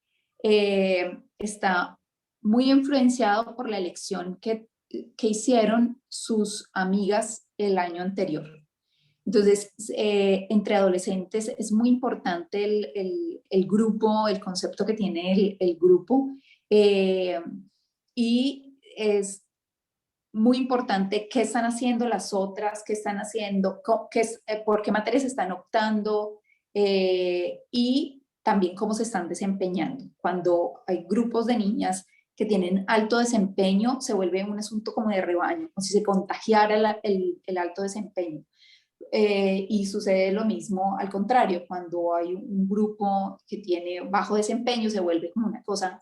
está muy influenciado por la elección que hicieron sus amigas el año anterior. Entonces, entre adolescentes es muy importante el grupo, el concepto que tiene el grupo, y es muy importante qué están haciendo las otras, qué están haciendo, por qué materias están optando, y también cómo se están desempeñando. Cuando hay grupos de niñas que tienen alto desempeño, se vuelve un asunto como de rebaño, como si se contagiara el alto desempeño. Y sucede lo mismo al contrario, cuando hay un grupo que tiene bajo desempeño, se vuelve como una cosa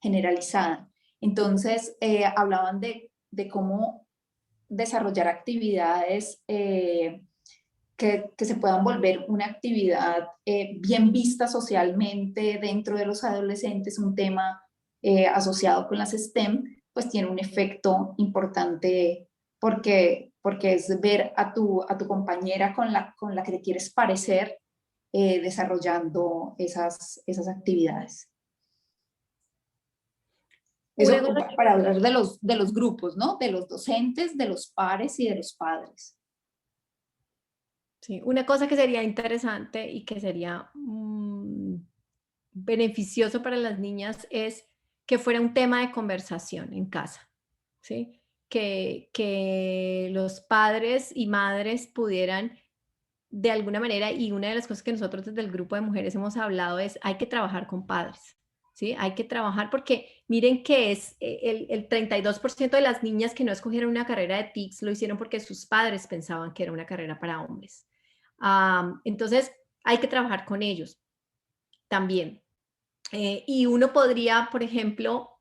generalizada. Entonces, hablaban de cómo desarrollar actividades que se puedan volver una actividad bien vista socialmente dentro de los adolescentes, un tema asociado con las STEM, pues tiene un efecto importante porque es ver a tu compañera con la que te quieres parecer desarrollando esas actividades. Eso para hablar de los grupos, ¿no? De los docentes, de los pares y de los padres. Sí, una cosa que sería interesante y que sería beneficioso para las niñas es que fuera un tema de conversación en casa, ¿sí? que los padres y madres pudieran de alguna manera, y una de las cosas que nosotros desde el grupo de mujeres hemos hablado es hay que trabajar con padres, ¿sí? Hay que trabajar porque miren que es el 32% de las niñas que no escogieron una carrera de TICS lo hicieron porque sus padres pensaban que era una carrera para hombres. Entonces, hay que trabajar con ellos también. Y uno podría, por ejemplo,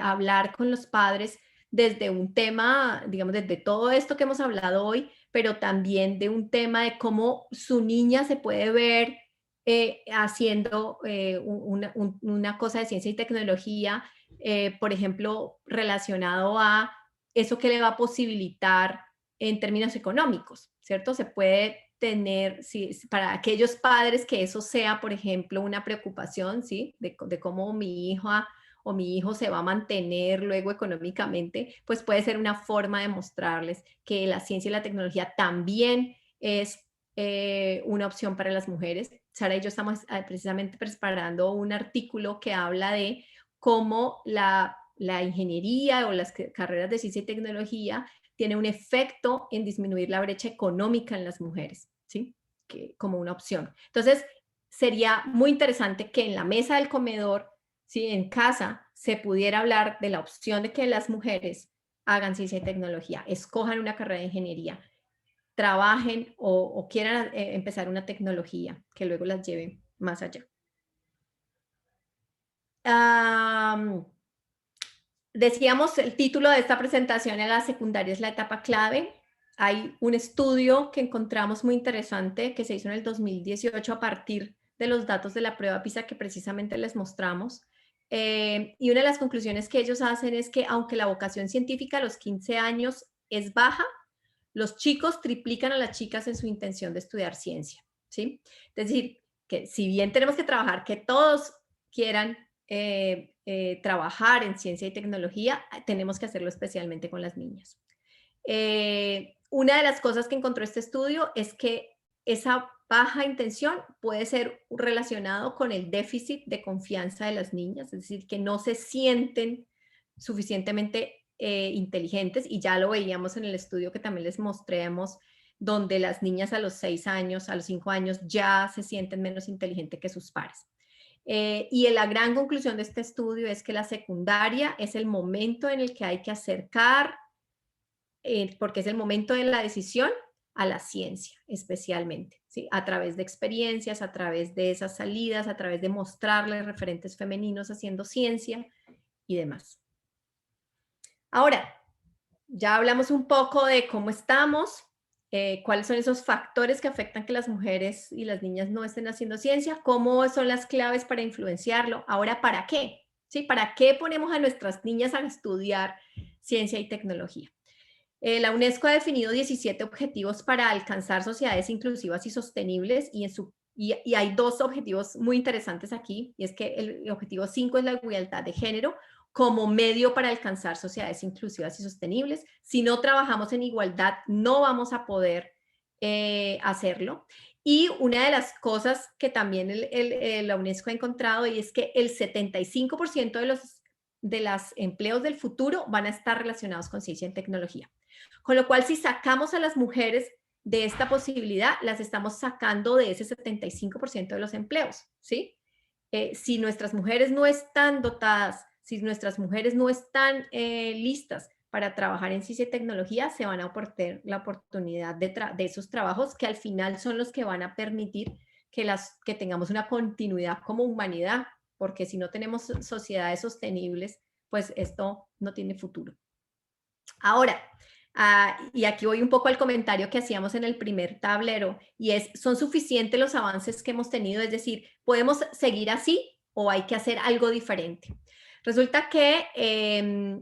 hablar con los padres desde un tema, digamos, desde todo esto que hemos hablado hoy, pero también de un tema de cómo su niña se puede ver haciendo una cosa de ciencia y tecnología, por ejemplo, relacionado a eso que le va a posibilitar en términos económicos, ¿cierto? Se puede tener, sí, para aquellos padres que eso sea, por ejemplo, una preocupación, ¿sí? De cómo mi hija o mi hijo se va a mantener luego económicamente, pues puede ser una forma de mostrarles que la ciencia y la tecnología también es una opción para las mujeres. Sara y yo estamos precisamente preparando un artículo que habla de cómo la ingeniería o las carreras de ciencia y tecnología tiene un efecto en disminuir la brecha económica en las mujeres, ¿sí? Como una opción. Entonces, sería muy interesante que en la mesa del comedor, ¿sí? En casa, se pudiera hablar de la opción de que las mujeres hagan ciencia y tecnología, escojan una carrera de ingeniería, trabajen o quieran empezar una tecnología que luego las lleve más allá. Decíamos, el título de esta presentación en la secundaria es la etapa clave. Hay un estudio que encontramos muy interesante que se hizo en el 2018 a partir de los datos de la prueba PISA que precisamente les mostramos. Y una de las conclusiones que ellos hacen es que aunque la vocación científica a los 15 años es baja, los chicos triplican a las chicas en su intención de estudiar ciencia, ¿sí? Es decir, que si bien tenemos que trabajar que todos quieran trabajar en ciencia y tecnología, tenemos que hacerlo especialmente con las niñas. Una de las cosas que encontró este estudio es que esa baja intención puede ser relacionado con el déficit de confianza de las niñas, es decir, que no se sienten suficientemente inteligentes, y ya lo veíamos en el estudio que también les mostramos, donde las niñas a los 6 años, a los 5 años ya se sienten menos inteligentes que sus pares. Y la gran conclusión de este estudio es que la secundaria es el momento en el que hay que acercar, porque es el momento de la decisión, a la ciencia especialmente, ¿sí? A través de experiencias, a través de esas salidas, a través de mostrarles referentes femeninos haciendo ciencia y demás. Ahora, ya hablamos un poco de cómo estamos, cuáles son esos factores que afectan que las mujeres y las niñas no estén haciendo ciencia, cómo son las claves para influenciarlo. Ahora, ¿para qué? ¿Sí? ¿Para qué ponemos a nuestras niñas a estudiar ciencia y tecnología? La UNESCO ha definido 17 objetivos para alcanzar sociedades inclusivas y sostenibles, y hay dos objetivos muy interesantes aquí, y es que el objetivo 5 es la igualdad de género como medio para alcanzar sociedades inclusivas y sostenibles. Si no trabajamos en igualdad, no vamos a poder hacerlo. Y una de las cosas que también la UNESCO ha encontrado, y es que el 75% de los empleos del futuro van a estar relacionados con ciencia y tecnología. Con lo cual, si sacamos a las mujeres de esta posibilidad, las estamos sacando de ese 75% de los empleos, ¿sí? Si nuestras mujeres no están dotadas, si nuestras mujeres no están listas para trabajar en ciencia y tecnología, se van a perder la oportunidad de esos trabajos que al final son los que van a permitir que tengamos una continuidad como humanidad, porque si no tenemos sociedades sostenibles, pues esto no tiene futuro. Ahora, y aquí voy un poco al comentario que hacíamos en el primer tablero, y es, ¿son suficientes los avances que hemos tenido? Es decir, ¿podemos seguir así o hay que hacer algo diferente? Resulta que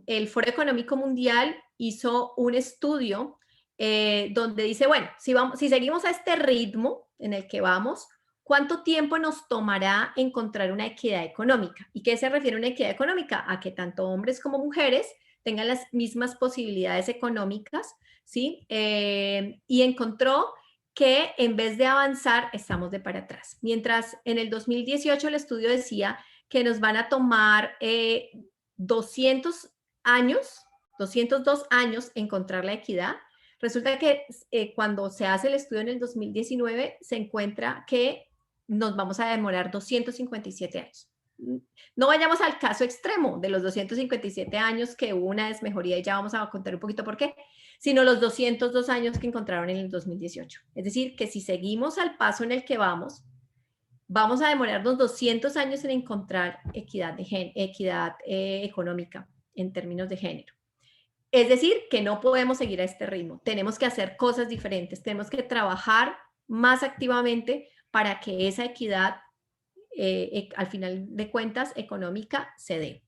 el Foro Económico Mundial hizo un estudio donde dice, bueno, si seguimos a este ritmo en el que vamos, ¿cuánto tiempo nos tomará encontrar una equidad económica? ¿Y qué se refiere a una equidad económica? A que tanto hombres como mujeres tengan las mismas posibilidades económicas, ¿sí? Y encontró que en vez de avanzar, estamos de para atrás. Mientras en el 2018 el estudio decía que nos van a tomar 200 202 años encontrar la equidad. Resulta que cuando se hace el estudio en el 2019, se encuentra que nos vamos a demorar 257 años. No vayamos al caso extremo de los 257 años que hubo una desmejoría y ya vamos a contar un poquito por qué, sino los 202 años que encontraron en el 2018. Es decir, que si seguimos al paso en el que vamos a demorarnos 200 años en encontrar equidad económica en términos de género. Es decir, que no podemos seguir a este ritmo. Tenemos que hacer cosas diferentes. Tenemos que trabajar más activamente para que esa equidad, al final de cuentas, económica se dé.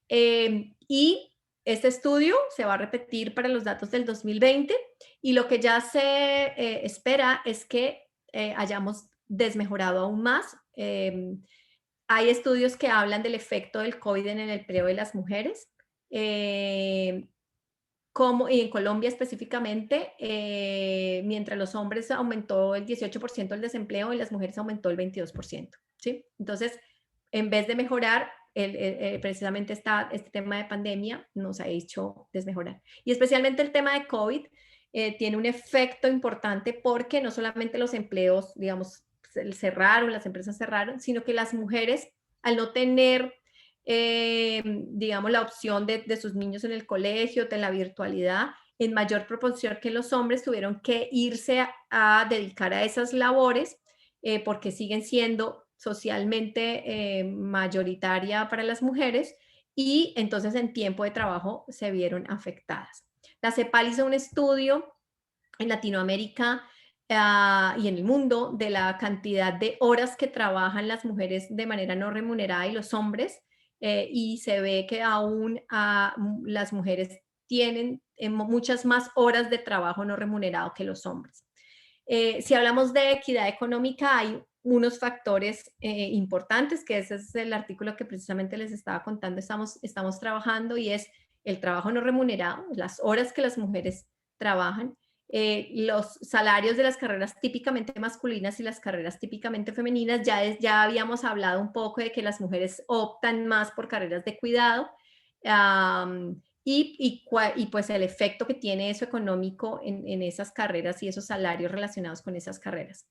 Y este estudio se va a repetir para los datos del 2020 y lo que ya se espera es que hayamos desmejorado aún más. Hay estudios que hablan del efecto del COVID en el empleo de las mujeres. Como, y en Colombia específicamente, mientras los hombres aumentó el 18% el desempleo y las mujeres aumentó el 22%, ¿sí? Entonces, en vez de mejorar, precisamente este tema de pandemia nos ha hecho desmejorar. Y especialmente el tema de COVID tiene un efecto importante porque no solamente los empleos, digamos, cerraron, las empresas cerraron, sino que las mujeres, al no tener digamos, la opción de sus niños en el colegio, de la virtualidad, en mayor proporción que los hombres tuvieron que irse a dedicar a esas labores porque siguen siendo socialmente mayoritaria para las mujeres y entonces en tiempo de trabajo se vieron afectadas. La CEPAL hizo un estudio en Latinoamérica y en el mundo de la cantidad de horas que trabajan las mujeres de manera no remunerada y los hombres, y se ve que aún las mujeres tienen muchas más horas de trabajo no remunerado que los hombres. Si hablamos de equidad económica, hay unos factores importantes, que ese es el artículo que precisamente les estaba contando, estamos trabajando, y es el trabajo no remunerado, las horas que las mujeres trabajan, los salarios de las carreras típicamente masculinas y las carreras típicamente femeninas. Ya habíamos hablado un poco de que las mujeres optan más por carreras de cuidado, y pues el efecto que tiene eso económico en esas carreras y esos salarios relacionados con esas carreras.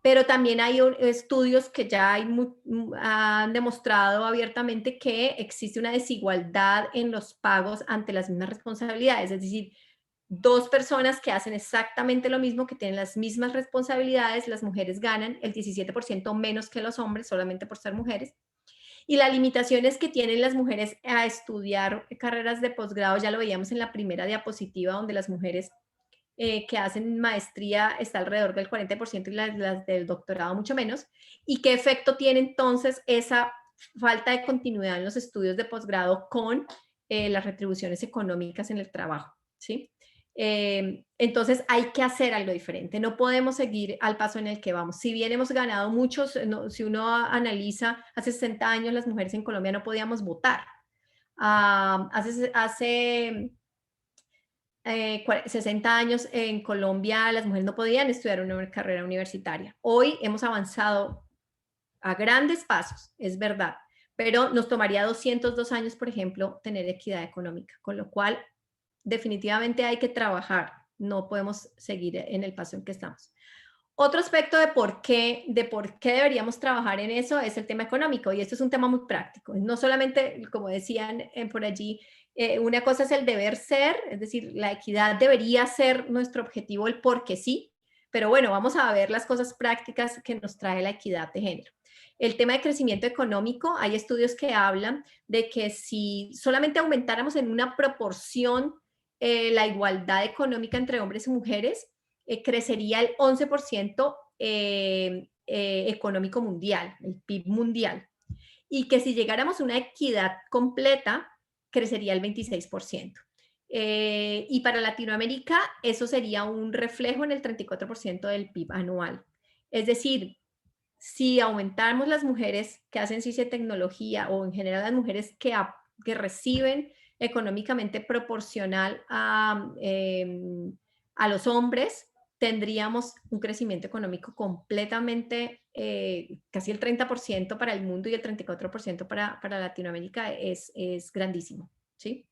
Pero también hay estudios que ya han demostrado abiertamente que existe una desigualdad en los pagos ante las mismas responsabilidades, es decir, dos personas que hacen exactamente lo mismo, que tienen las mismas responsabilidades, las mujeres ganan el 17% menos que los hombres solamente por ser mujeres. Y las limitaciones que tienen las mujeres a estudiar carreras de posgrado, ya lo veíamos en la primera diapositiva, donde las mujeres que hacen maestría está alrededor del 40% y las del doctorado mucho menos. ¿Y qué efecto tiene entonces esa falta de continuidad en los estudios de posgrado con las retribuciones económicas en el trabajo? ¿Sí? Entonces hay que hacer algo diferente, no podemos seguir al paso en el que vamos. Si bien hemos ganado muchos, si uno analiza, hace 60 años las mujeres en Colombia no podíamos votar. Hace 60 años en Colombia las mujeres no podían estudiar una carrera universitaria. Hoy hemos avanzado a grandes pasos, es verdad, pero nos tomaría 202 años, por ejemplo, tener equidad económica, con lo cual definitivamente hay que trabajar, no podemos seguir en el paso en que estamos. Otro aspecto de por qué deberíamos trabajar en eso es el tema económico, y esto es un tema muy práctico. No solamente, como decían por allí, una cosa es el deber ser, es decir, la equidad debería ser nuestro objetivo, el porque sí, pero bueno, vamos a ver las cosas prácticas que nos trae la equidad de género. El tema de crecimiento económico, hay estudios que hablan de que si solamente aumentáramos en una proporción la igualdad económica entre hombres y mujeres, crecería el 11% económico mundial, el PIB mundial. Y que si llegáramos a una equidad completa, crecería el 26%. Y para Latinoamérica, eso sería un reflejo en el 34% del PIB anual. Es decir, si aumentamos las mujeres que hacen ciencia y tecnología, o en general las mujeres que reciben económicamente proporcional a los hombres, tendríamos un crecimiento económico completamente, casi el 30% para el mundo y el 34% para Latinoamérica, es grandísimo, ¿sí?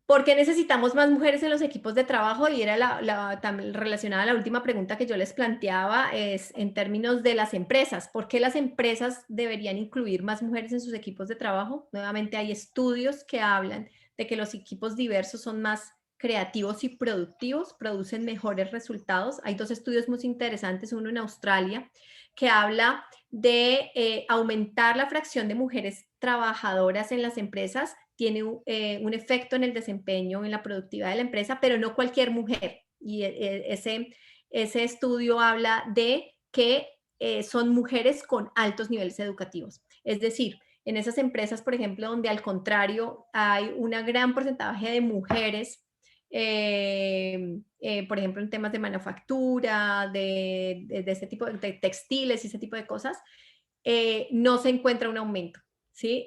¿Por qué necesitamos más mujeres en los equipos de trabajo? Y era también relacionada a la última pregunta que yo les planteaba, es en términos de las empresas. ¿Por qué las empresas deberían incluir más mujeres en sus equipos de trabajo? Nuevamente hay estudios que hablan de que los equipos diversos son más creativos y productivos, producen mejores resultados. Hay 2 estudios muy interesantes, uno en Australia, que habla de aumentar la fracción de mujeres trabajadoras en las empresas tiene un efecto en el desempeño, en la productividad de la empresa, pero no cualquier mujer. Y ese estudio habla de que son mujeres con altos niveles educativos. Es decir, en esas empresas, por ejemplo, donde al contrario hay un gran porcentaje de mujeres, por ejemplo, en temas de manufactura, de este tipo de textiles y ese tipo de cosas, no se encuentra un aumento. ¿Sí?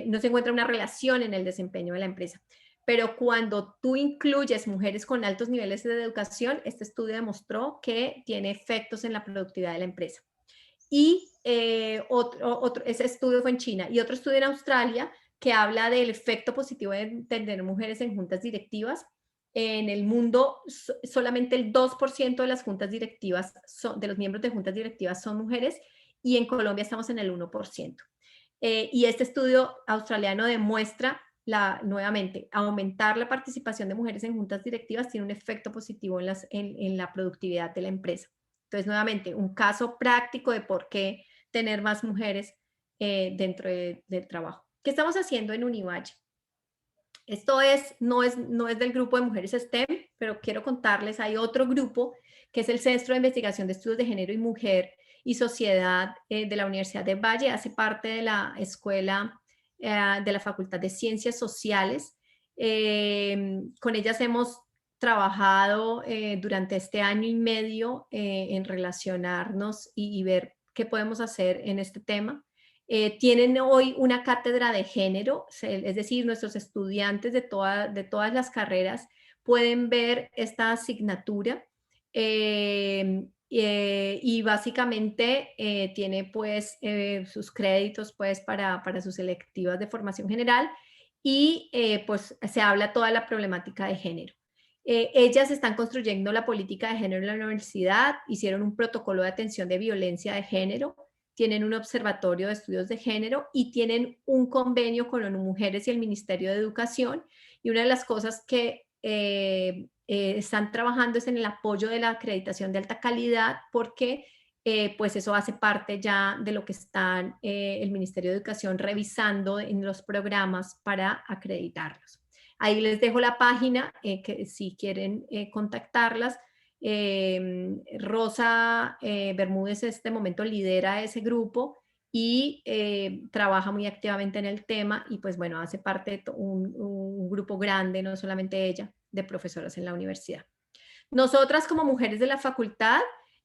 No se encuentra una relación en el desempeño de la empresa. Pero cuando tú incluyes mujeres con altos niveles de educación, este estudio demostró que tiene efectos en la productividad de la empresa. Y ese estudio fue en China y otro estudio en Australia que habla del efecto positivo de tener mujeres en juntas directivas. En el mundo, solamente el 2% de las juntas directivas, de los miembros de juntas directivas son mujeres y en Colombia estamos en el 1%. Y este estudio australiano demuestra nuevamente, aumentar la participación de mujeres en juntas directivas tiene un efecto positivo en la productividad de la empresa. Entonces, nuevamente, un caso práctico de por qué tener más mujeres dentro del trabajo. ¿Qué estamos haciendo en Univalle? Esto no es del grupo de mujeres STEM, pero quiero contarles, hay otro grupo que es el Centro de Investigación de Estudios de Género y Mujer y Sociedad de la Universidad de Valle, hace parte de la escuela de la Facultad de Ciencias Sociales. Con ellas hemos trabajado durante este año y medio en relacionarnos y ver qué podemos hacer en este tema. Tienen hoy una cátedra de género, es decir, nuestros estudiantes de todas las carreras pueden ver esta asignatura y básicamente tiene pues sus créditos pues para sus selectivas de formación general y pues se habla toda la problemática de género. Ellas están construyendo la política de género en la universidad, hicieron un protocolo de atención de violencia de género, tienen un observatorio de estudios de género y tienen un convenio con ONU Mujeres y el Ministerio de Educación. Y una de las cosas que están trabajando es en el apoyo de la acreditación de alta calidad porque pues eso hace parte ya de lo que están el Ministerio de Educación revisando en los programas para acreditarlos. Ahí les dejo la página que si quieren contactarlas. Rosa Bermúdez en este momento lidera ese grupo y trabaja muy activamente en el tema y pues bueno, hace parte de un grupo grande, no solamente ella, de profesoras en la universidad. Nosotras como mujeres de la facultad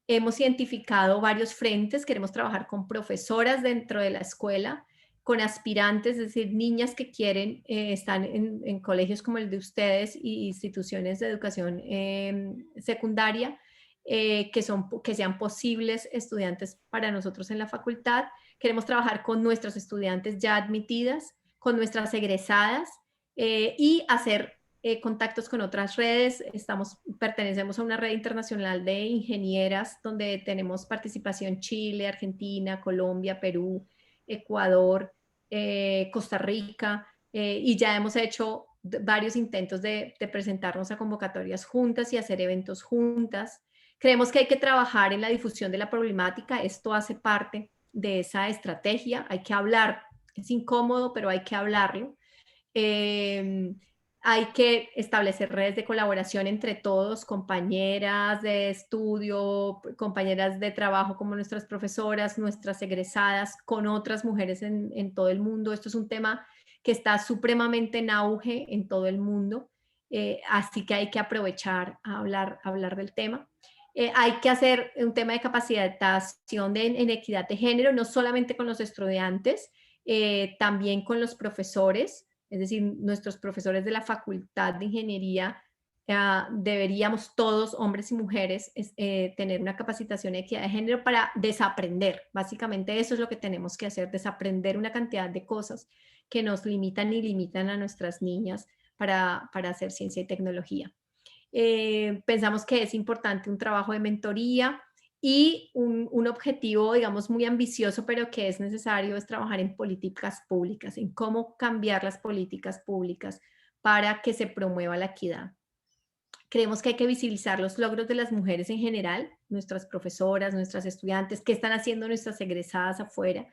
hemos identificado varios frentes, queremos trabajar con profesoras dentro de la escuela, con aspirantes, es decir, niñas que quieren, están en colegios como el de ustedes y instituciones de educación secundaria, que sean posibles estudiantes para nosotros en la facultad. Queremos trabajar con nuestros estudiantes ya admitidas, con nuestras egresadas y hacer contactos con otras redes. Pertenecemos a una red internacional de ingenieras donde tenemos participación Chile, Argentina, Colombia, Perú, Ecuador, Costa Rica, y ya hemos hecho varios intentos de presentarnos a convocatorias juntas y hacer eventos juntas. Creemos que hay que trabajar en la difusión de la problemática, esto hace parte de esa estrategia, hay que hablar, es incómodo, pero hay que hablarlo. Hay que establecer redes de colaboración entre todos, compañeras de estudio, compañeras de trabajo como nuestras profesoras, nuestras egresadas, con otras mujeres en todo el mundo. Esto es un tema que está supremamente en auge en todo el mundo, así que hay que aprovechar a hablar del tema. Hay que hacer un tema de capacitación en equidad de género, no solamente con los estudiantes, también con los profesores. Es decir, nuestros profesores de la Facultad de Ingeniería, deberíamos todos, hombres y mujeres, tener una capacitación en equidad de género para desaprender. Básicamente eso es lo que tenemos que hacer, desaprender una cantidad de cosas que nos limitan y limitan a nuestras niñas para hacer ciencia y tecnología. Pensamos que es importante un trabajo de mentoría y un objetivo, digamos, muy ambicioso, pero que es necesario, es trabajar en políticas públicas, en cómo cambiar las políticas públicas para que se promueva la equidad. Creemos que hay que visibilizar los logros de las mujeres en general, nuestras profesoras, nuestras estudiantes, qué están haciendo nuestras egresadas afuera.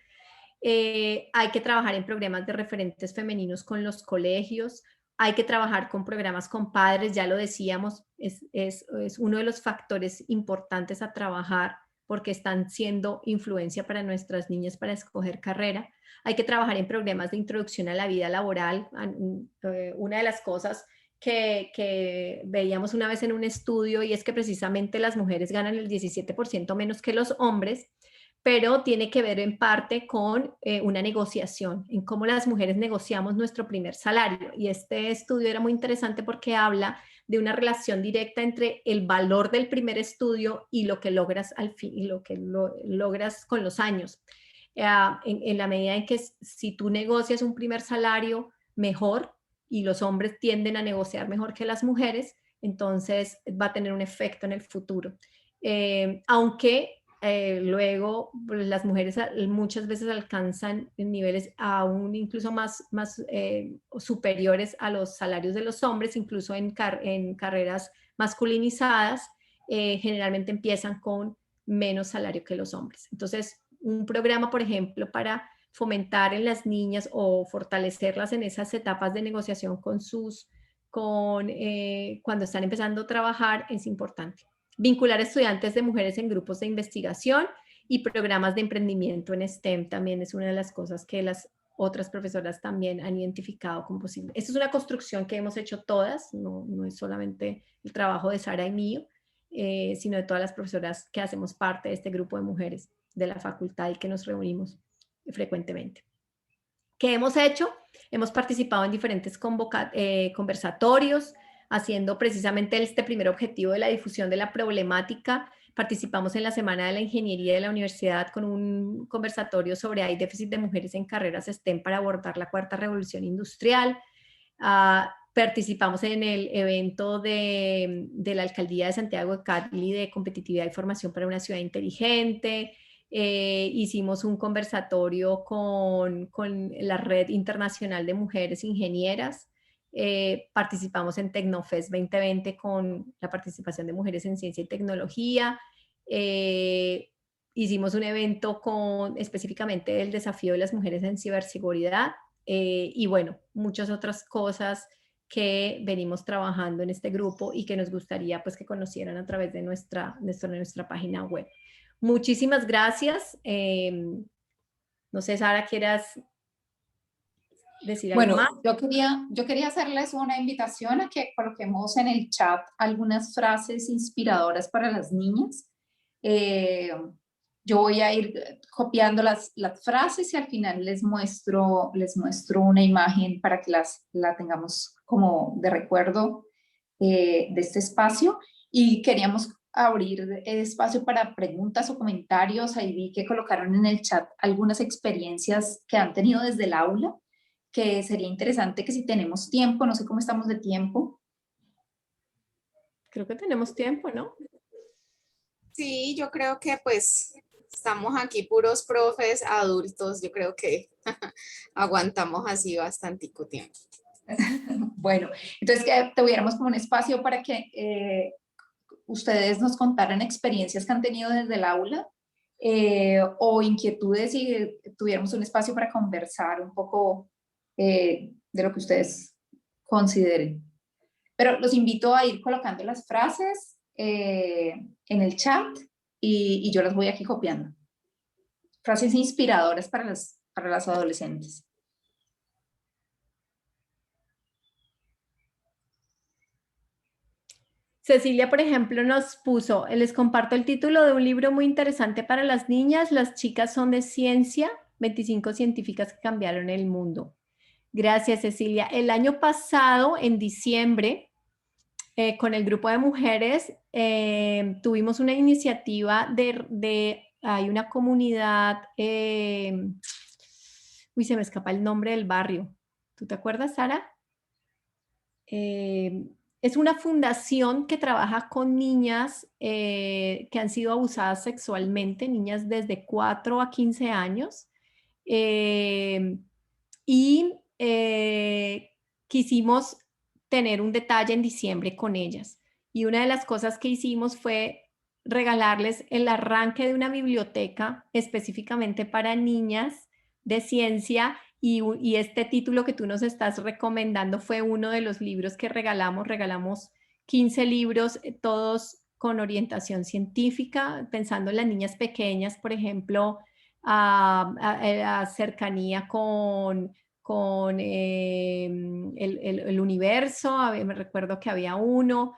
Hay que trabajar en programas de referentes femeninos con los colegios, hay que trabajar con programas con padres, ya lo decíamos, es uno de los factores importantes a trabajar porque están siendo influencia para nuestras niñas para escoger carrera. Hay que trabajar en programas de introducción a la vida laboral. Una de las cosas que veíamos una vez en un estudio y es que precisamente las mujeres ganan el 17% menos que los hombres, pero tiene que ver en parte con una negociación, en cómo las mujeres negociamos nuestro primer salario. Y este estudio era muy interesante porque habla de una relación directa entre el valor del primer estudio y lo que logras al fin, y lo que logras con los años. En la medida en que si tú negocias un primer salario mejor y los hombres tienden a negociar mejor que las mujeres, entonces va a tener un efecto en el futuro. Aunque luego las mujeres muchas veces alcanzan niveles aún incluso más superiores a los salarios de los hombres, incluso en carreras masculinizadas, generalmente empiezan con menos salario que los hombres. Entonces, un programa, por ejemplo, para fomentar en las niñas o fortalecerlas en esas etapas de negociación cuando están empezando a trabajar es importante. Vincular estudiantes de mujeres en grupos de investigación y programas de emprendimiento en STEM también es una de las cosas que las otras profesoras también han identificado como posible. Esta es una construcción que hemos hecho todas, no es solamente el trabajo de Sara y mío, sino de todas las profesoras que hacemos parte de este grupo de mujeres de la facultad y que nos reunimos frecuentemente. ¿Qué hemos hecho? Hemos participado en diferentes conversatorios, haciendo precisamente este primer objetivo de la difusión de la problemática. Participamos en la Semana de la Ingeniería de la Universidad con un conversatorio sobre hay déficit de mujeres en carreras STEM para abordar la cuarta revolución industrial. Participamos en el evento de la Alcaldía de Santiago de Cali de competitividad y formación para una ciudad inteligente. Hicimos un conversatorio con la Red Internacional de Mujeres Ingenieras. Participamos en Tecnofest 2020 con la participación de mujeres en ciencia y tecnología. Hicimos un evento específicamente del desafío de las mujeres en ciberseguridad y bueno, muchas otras cosas que venimos trabajando en este grupo y que nos gustaría pues que conocieran a través de nuestra página web. Muchísimas gracias. No sé, Sara, ¿quieras decir algo más? Yo quería hacerles una invitación a que coloquemos en el chat algunas frases inspiradoras para las niñas. Yo voy a ir copiando las frases y al final les muestro una imagen para que la tengamos como de recuerdo de este espacio. Y queríamos abrir espacio para preguntas o comentarios. Ahí vi que colocaron en el chat algunas experiencias que han tenido desde el aula, que sería interesante que si tenemos tiempo, no sé cómo estamos de tiempo. Creo que tenemos tiempo, ¿no? Sí, yo creo que pues estamos aquí puros profes adultos, yo creo que aguantamos así bastantico tiempo. Bueno, entonces que tuviéramos como un espacio para que ustedes nos contaran experiencias que han tenido desde el aula o inquietudes y tuviéramos un espacio para conversar un poco de lo que ustedes consideren. Pero los invito a ir colocando las frases en el chat y yo las voy aquí copiando. Frases inspiradoras para las adolescentes. Cecilia, por ejemplo, nos puso, les comparto el título de un libro muy interesante para las niñas, Las chicas son de ciencia, 25 científicas que cambiaron el mundo. Gracias, Cecilia. El año pasado, en diciembre, con el grupo de mujeres, tuvimos una iniciativa hay una comunidad, se me escapa el nombre del barrio. ¿Tú te acuerdas, Sara? es una fundación que trabaja con niñas que han sido abusadas sexualmente, niñas desde 4 a 15 años. Y quisimos tener un detalle en diciembre con ellas. Y una de las cosas que hicimos fue regalarles el arranque de una biblioteca específicamente para niñas de ciencia y este título que tú nos estás recomendando fue uno de los libros que regalamos. Regalamos 15 libros, todos con orientación científica, pensando en las niñas pequeñas, por ejemplo, a cercanía con el universo. Me recuerdo que había uno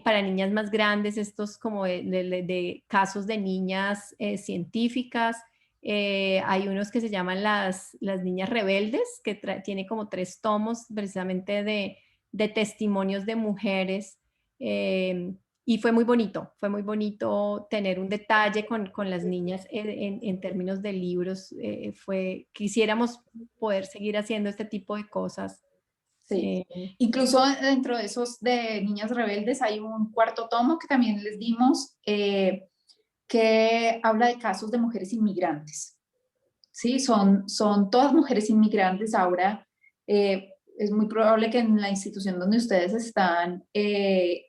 para niñas más grandes, estos como de casos de niñas científicas. Hay unos que se llaman las niñas rebeldes, que tiene como 3 tomos precisamente de testimonios de mujeres. Y fue muy bonito tener un detalle con las niñas en términos de libros. Quisiéramos poder seguir haciendo este tipo de cosas. Sí, incluso dentro de esos de Niñas Rebeldes hay un 4º tomo que también les dimos, que habla de casos de mujeres inmigrantes. Sí, son todas mujeres inmigrantes. Ahora es muy probable que en la institución donde ustedes están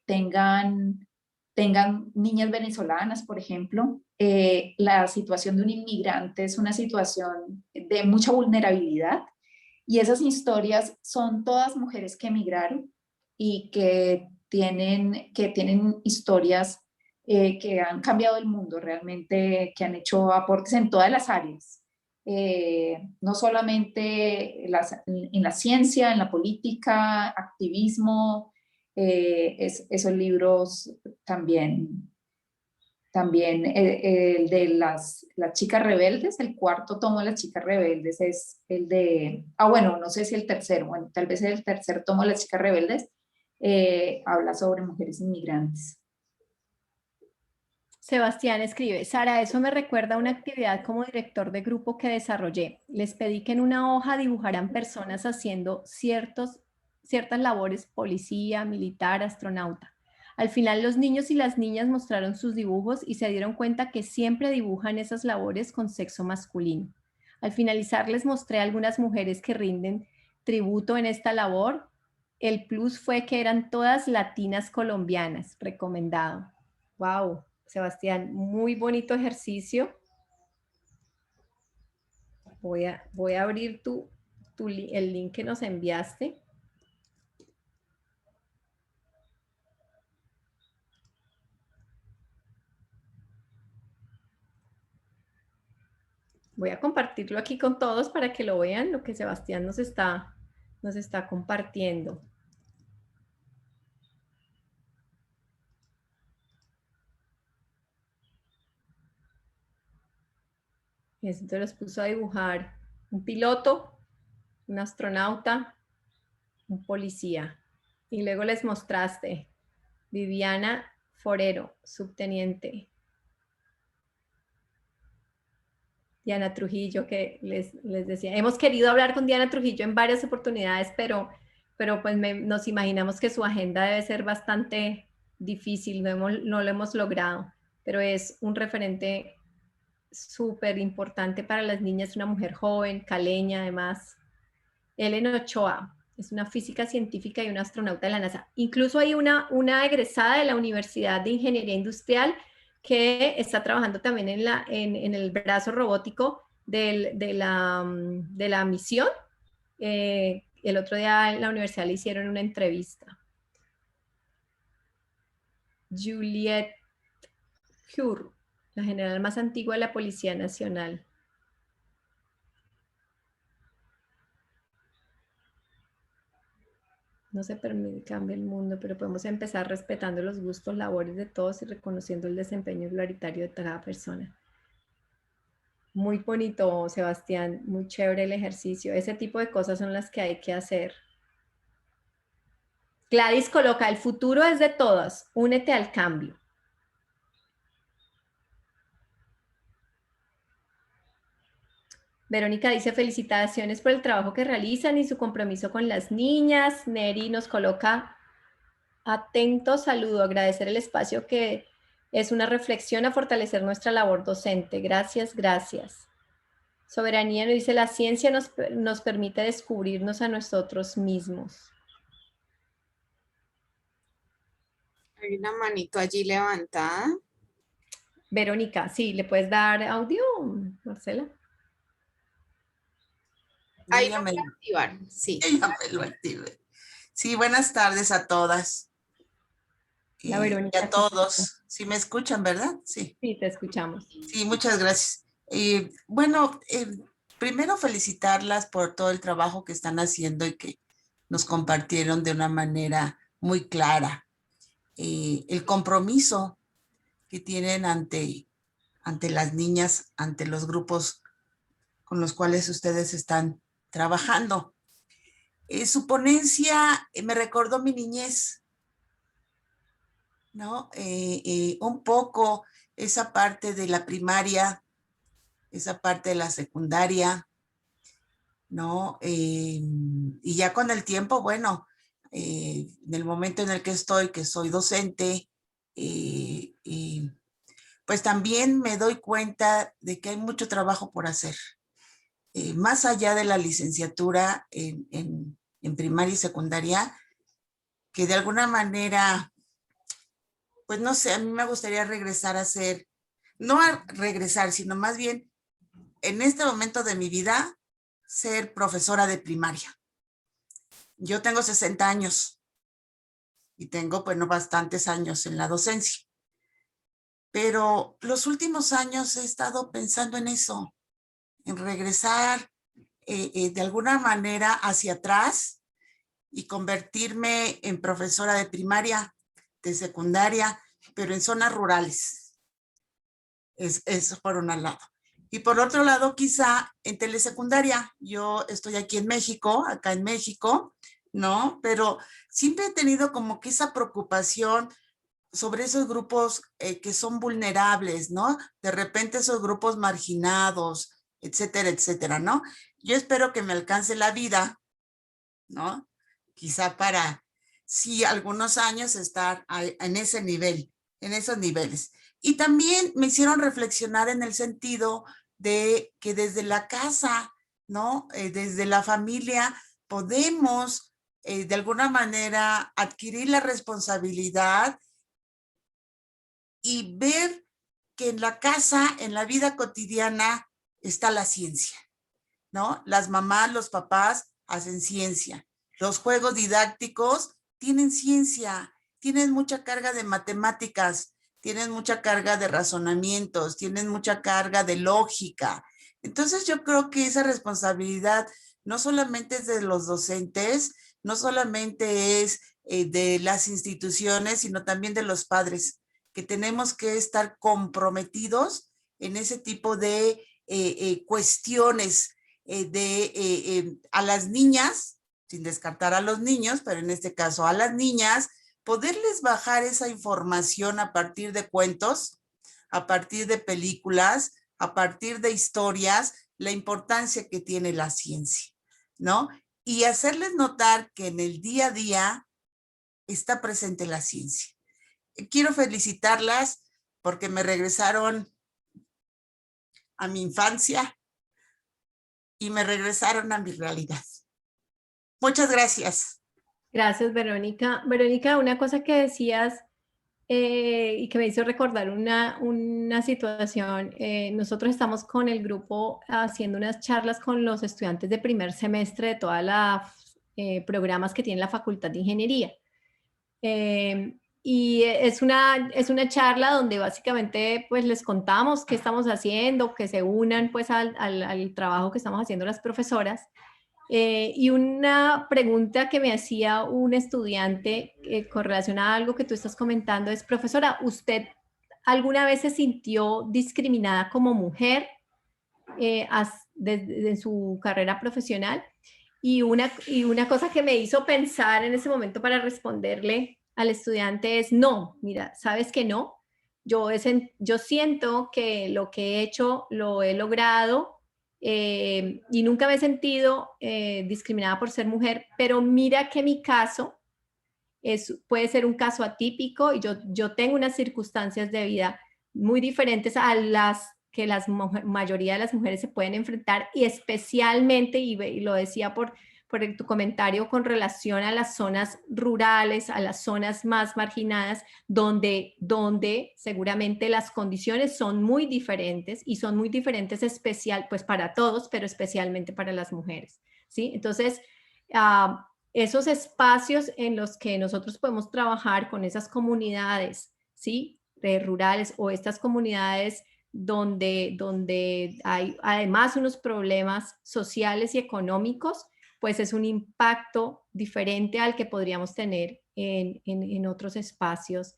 tengan niñas venezolanas, por ejemplo. La situación de un inmigrante es una situación de mucha vulnerabilidad, y esas historias son todas mujeres que emigraron y que tienen historias que han cambiado el mundo realmente, que han hecho aportes en todas las áreas. No solamente en la ciencia, en la política, activismo. Esos libros también el de las chicas rebeldes, el 4º tomo de las chicas rebeldes es el de, bueno, no sé si el tercero, bueno, tal vez el 3er tomo de las chicas rebeldes habla sobre mujeres inmigrantes. Sebastián escribe: Sara, eso me recuerda a una actividad como director de grupo que desarrollé. Les pedí que en una hoja dibujaran personas haciendo ciertas labores: policía, militar, astronauta. Al final los niños y las niñas mostraron sus dibujos y se dieron cuenta que siempre dibujan esas labores con sexo masculino. Al finalizar les mostré a algunas mujeres que rinden tributo en esta labor. El plus fue que eran todas latinas colombianas. Recomendado. ¡Wow! Sebastián, muy bonito ejercicio. Voy a abrir el link que nos enviaste. Voy a compartirlo aquí con todos para que lo vean, lo que Sebastián nos está compartiendo. Y entonces los puso a dibujar un piloto, un astronauta, un policía. Y luego les mostraste Viviana Forero, subteniente. Diana Trujillo, que les decía. Hemos querido hablar con Diana Trujillo en varias oportunidades, pero pues nos imaginamos que su agenda debe ser bastante difícil, no lo hemos logrado, pero es un referente súper importante para las niñas, una mujer joven, caleña además. Ellen Ochoa es una física científica y una astronauta de la NASA. Incluso hay una egresada de la Universidad de Ingeniería Industrial que está trabajando también en el brazo robótico de la misión. El otro día en la universidad le hicieron una entrevista. Juliette Pure, la general más antigua de la Policía Nacional. No se permite cambie el mundo, pero podemos empezar respetando los gustos, labores de todos y reconociendo el desempeño igualitario de cada persona. Muy bonito, Sebastián, muy chévere el ejercicio. Ese tipo de cosas son las que hay que hacer. Gladys coloca: el futuro es de todas, únete al cambio. Verónica dice felicitaciones por el trabajo que realizan y su compromiso con las niñas. Neri nos coloca atento saludo, agradecer el espacio que es una reflexión a fortalecer nuestra labor docente. Gracias, gracias. Soberanía nos dice la ciencia nos permite descubrirnos a nosotros mismos. Hay una manito allí levantada. Verónica, sí, ¿le puedes dar audio, Marcela? Ahí Yo lo voy a activar, sí. ya me lo activé. Sí, buenas tardes a todas. La Y Verónica. a todos. Sí me escuchan, ¿verdad? Sí. Sí, te escuchamos. Sí, muchas gracias. Bueno, primero felicitarlas por todo el trabajo que están haciendo y que nos compartieron de una manera muy clara. El compromiso que tienen ante las niñas, ante los grupos con los cuales ustedes están trabajando. Su ponencia me recordó mi niñez, ¿no? Un poco esa parte de la primaria, esa parte de la secundaria, ¿no? Y ya con el tiempo, bueno, en el momento en el que estoy, que soy docente, pues también me doy cuenta de que hay mucho trabajo por hacer. Más allá de la licenciatura en primaria y secundaria, que de alguna manera, pues no sé, a mí me gustaría regresar a ser, no a regresar, sino más bien en este momento de mi vida, ser profesora de primaria. Yo tengo 60 años y tengo, bueno, bastantes años en la docencia. Pero los últimos años he estado pensando en eso, en regresar de alguna manera hacia atrás y convertirme en profesora de primaria, de secundaria, pero en zonas rurales. Eso por un lado. Y por otro lado, quizá en telesecundaria. Yo estoy aquí en México, acá en México, ¿no? Pero siempre he tenido como que esa preocupación sobre esos grupos que son vulnerables, ¿no? De repente esos grupos marginados, etcétera, etcétera, ¿no? Yo espero que me alcance la vida, ¿no? Quizá para, sí, algunos años estar en ese nivel, en esos niveles. Y también me hicieron reflexionar en el sentido de que desde la casa, ¿no? Desde la familia podemos de alguna manera adquirir la responsabilidad y ver que en la casa, en la vida cotidiana, está la ciencia, ¿no? Las mamás, los papás hacen ciencia. Los juegos didácticos tienen ciencia, tienen mucha carga de matemáticas, tienen mucha carga de razonamientos, tienen mucha carga de lógica. Entonces yo creo que esa responsabilidad no solamente es de los docentes, no solamente es de las instituciones, sino también de los padres, que tenemos que estar comprometidos en ese tipo de cuestiones a las niñas, sin descartar a los niños, pero en este caso a las niñas, poderles bajar esa información a partir de cuentos, a partir de películas, a partir de historias, la importancia que tiene la ciencia, ¿no? Y hacerles notar que en el día a día está presente la ciencia. Quiero felicitarlas porque me regresaron a mi infancia y me regresaron a mi realidad. Muchas gracias. Gracias, Verónica. Verónica, una cosa que decías y que me hizo recordar una situación. Nosotros estamos con el grupo haciendo unas charlas con los estudiantes de primer semestre de todos los programas que tiene la Facultad de Ingeniería. Y es una charla donde básicamente pues les contamos qué estamos haciendo, que se unan pues al trabajo que estamos haciendo las profesoras. Y una pregunta que me hacía un estudiante con relación a algo que tú estás comentando es, profesora, ¿usted alguna vez se sintió discriminada como mujer desde su carrera profesional? Y una cosa que me hizo pensar en ese momento para responderle al estudiante es, no, mira, ¿sabes que no? Yo siento que lo que he hecho lo he logrado y nunca me he sentido discriminada por ser mujer, pero mira que mi caso puede ser un caso atípico y yo tengo unas circunstancias de vida muy diferentes a las que la mayoría de las mujeres se pueden enfrentar, y especialmente, y lo decía por tu comentario con relación a las zonas rurales, a las zonas más marginadas, donde seguramente las condiciones son muy diferentes, y son muy diferentes pues para todos, pero especialmente para las mujeres, ¿sí? Entonces, esos espacios en los que nosotros podemos trabajar con esas comunidades, ¿sí? Rurales, o estas comunidades donde hay además unos problemas sociales y económicos, pues es un impacto diferente al que podríamos tener en otros espacios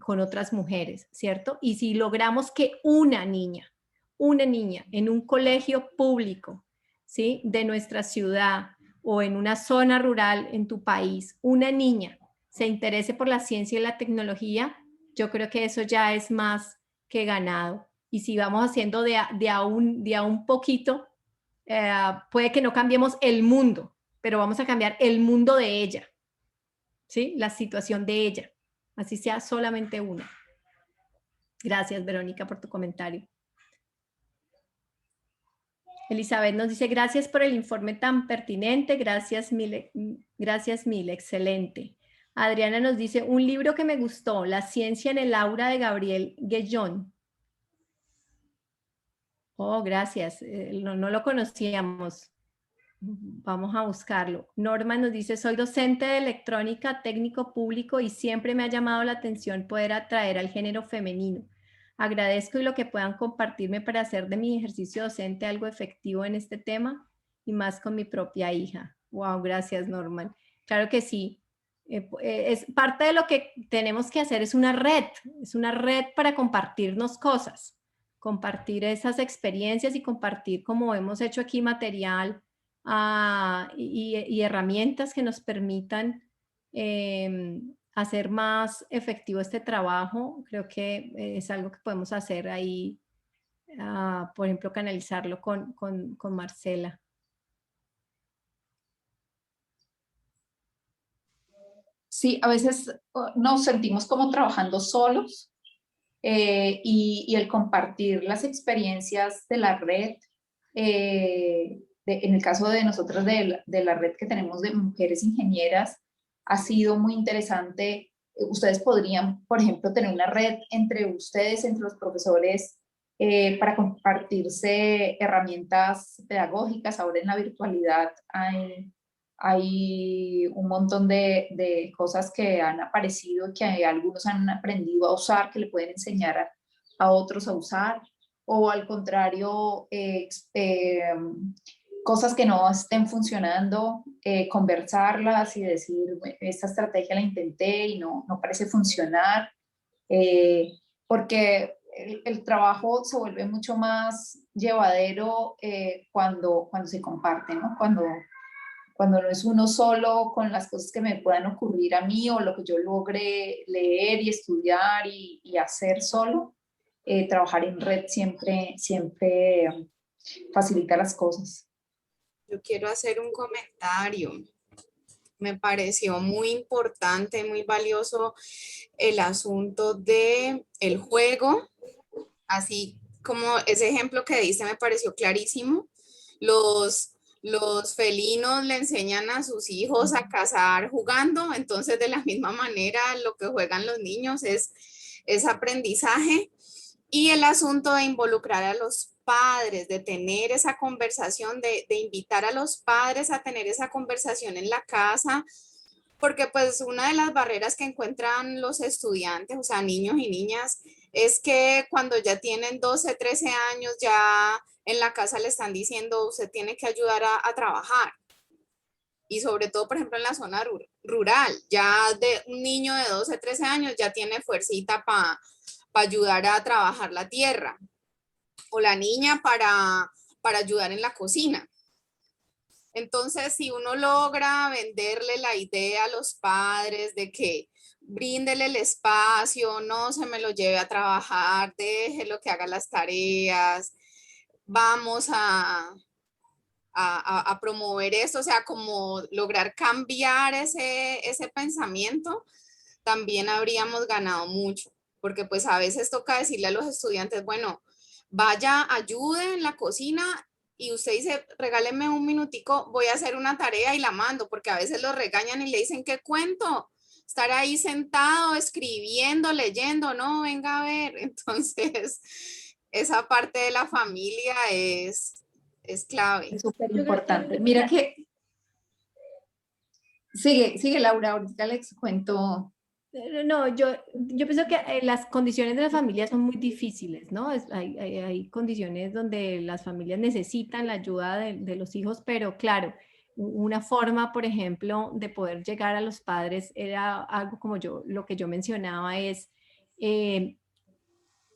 con otras mujeres, ¿cierto? Y si logramos que una niña en un colegio público, ¿sí? De nuestra ciudad o en una zona rural en tu país, una niña se interese por la ciencia y la tecnología, yo creo que eso ya es más que ganado. Y si vamos haciendo de a un poquito, puede que no cambiemos el mundo, pero vamos a cambiar el mundo de ella, ¿sí? La situación de ella, así sea solamente una. Gracias, Verónica, por tu comentario. Elizabeth nos dice, gracias por el informe tan pertinente, gracias mil, excelente. Adriana nos dice, un libro que me gustó, La ciencia en el aura, de Gabriel Guellón. Oh, gracias, no lo conocíamos. Vamos a buscarlo. Norma nos dice, soy docente de electrónica, técnico público, y siempre me ha llamado la atención poder atraer al género femenino. Agradezco y lo que puedan compartirme para hacer de mi ejercicio docente algo efectivo en este tema, y más con mi propia hija. Wow, gracias, Norman. Claro que sí. Es parte de lo que tenemos que hacer, es una red para compartirnos cosas, compartir esas experiencias y compartir, como hemos hecho aquí, material y herramientas que nos permitan hacer más efectivo este trabajo. Creo que es algo que podemos hacer ahí, por ejemplo, canalizarlo con Marcela. Sí, a veces nos sentimos como trabajando solos, y el compartir las experiencias de la red, en el caso de nosotros de la red que tenemos de mujeres ingenieras, ha sido muy interesante. Ustedes podrían, por ejemplo, tener una red entre ustedes, entre los profesores, para compartirse herramientas pedagógicas. Ahora en la virtualidad hay un montón de cosas que han aparecido y que algunos han aprendido a usar, que le pueden enseñar a otros a usar, o al contrario, cosas que no estén funcionando, conversarlas y decir, esta estrategia la intenté y no parece funcionar, porque el trabajo se vuelve mucho más llevadero cuando se comparte, ¿no? Cuando no es uno solo con las cosas que me puedan ocurrir a mí o lo que yo logre leer y estudiar y hacer solo, trabajar en red siempre facilita las cosas. Yo quiero hacer un comentario. Me pareció muy importante, muy valioso el asunto del juego, así como ese ejemplo que diste me pareció clarísimo. Los felinos le enseñan a sus hijos a cazar jugando, entonces de la misma manera lo que juegan los niños es aprendizaje. Y el asunto de involucrar a los padres, de tener esa conversación, de invitar a los padres a tener esa conversación en la casa, porque pues una de las barreras que encuentran los estudiantes, o sea, niños y niñas, es que cuando ya tienen 12, 13 años, ya en la casa le están diciendo, usted tiene que ayudar a trabajar. Y sobre todo, por ejemplo, en la zona rural, ya de un niño de 12, 13 años ya tiene fuercita para ayudar a trabajar la tierra, o la niña para ayudar en la cocina. Entonces, si uno logra venderle la idea a los padres de que bríndele el espacio, no se me lo lleve a trabajar, déjelo que haga las tareas, vamos a promover esto, o sea, como lograr cambiar ese pensamiento, también habríamos ganado mucho, porque pues a veces toca decirle a los estudiantes, bueno, vaya, ayude en la cocina y usted dice, regáleme un minutico, voy a hacer una tarea y la mando, porque a veces lo regañan y le dicen, ¿qué cuento? Estar ahí sentado, escribiendo, leyendo, no, venga a ver. Entonces, esa parte de la familia es clave. Es súper Yo creo importante. que Mira que, sigue Laura, ahorita les cuento. No, yo pienso que las condiciones de la familia son muy difíciles, ¿no? Hay condiciones donde las familias necesitan la ayuda de los hijos, pero claro, una forma, por ejemplo, de poder llegar a los padres era algo como lo que yo mencionaba es, eh,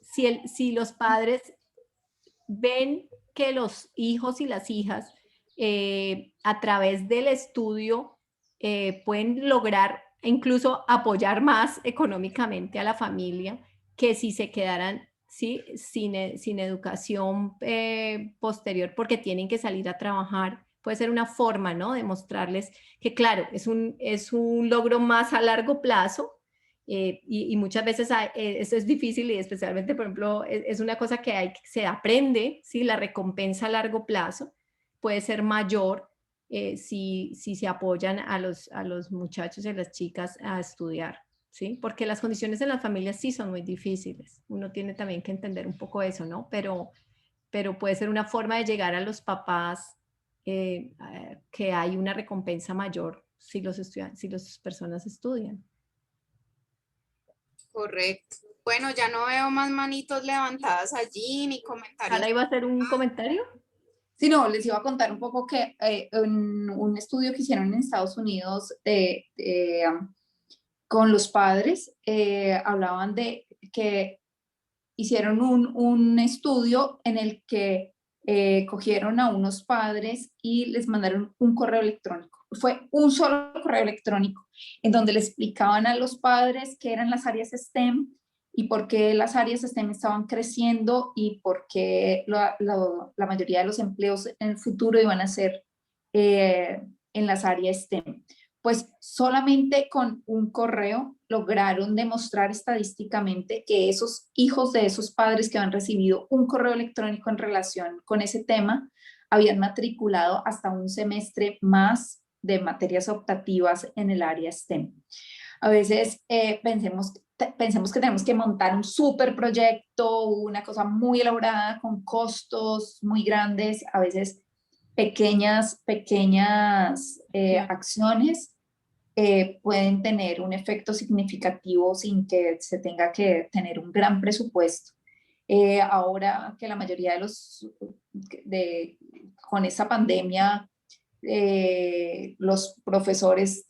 si los padres ven que los hijos y las hijas a través del estudio pueden lograr incluso apoyar más económicamente a la familia que si se quedaran ¿sí? sin educación posterior porque tienen que salir a trabajar. Puede ser una forma, ¿no? De mostrarles que, claro, es un logro más a largo plazo, y muchas veces eso es difícil y especialmente, por ejemplo, es una cosa que se aprende, ¿sí? La recompensa a largo plazo puede ser mayor si se apoyan a los muchachos y a las chicas a estudiar, ¿sí? Porque las condiciones en las familias sí son muy difíciles. Uno tiene también que entender un poco eso, ¿no? Pero puede ser una forma de llegar a los papás que hay una recompensa mayor si las personas estudian. Correcto. Bueno, ya no veo más manitos levantadas allí, ni comentarios. ¿Sara iba a hacer un comentario? Sí, no, les iba a contar un poco que en un estudio que hicieron en Estados Unidos con los padres, hablaban de que hicieron un estudio en el que cogieron a unos padres y les mandaron un correo electrónico. Fue un solo correo electrónico en donde le explicaban a los padres qué eran las áreas STEM y por qué las áreas STEM estaban creciendo y por qué la mayoría de los empleos en el futuro iban a ser en las áreas STEM. Pues solamente con un correo lograron demostrar estadísticamente que esos hijos de esos padres que han recibido un correo electrónico en relación con ese tema habían matriculado hasta un semestre más de materias optativas en el área STEM. A veces pensemos que tenemos que montar un súper proyecto, una cosa muy elaborada con costos muy grandes, a veces pequeñas acciones pueden tener un efecto significativo sin que se tenga que tener un gran presupuesto. Ahora que la mayoría de con esta pandemia, los profesores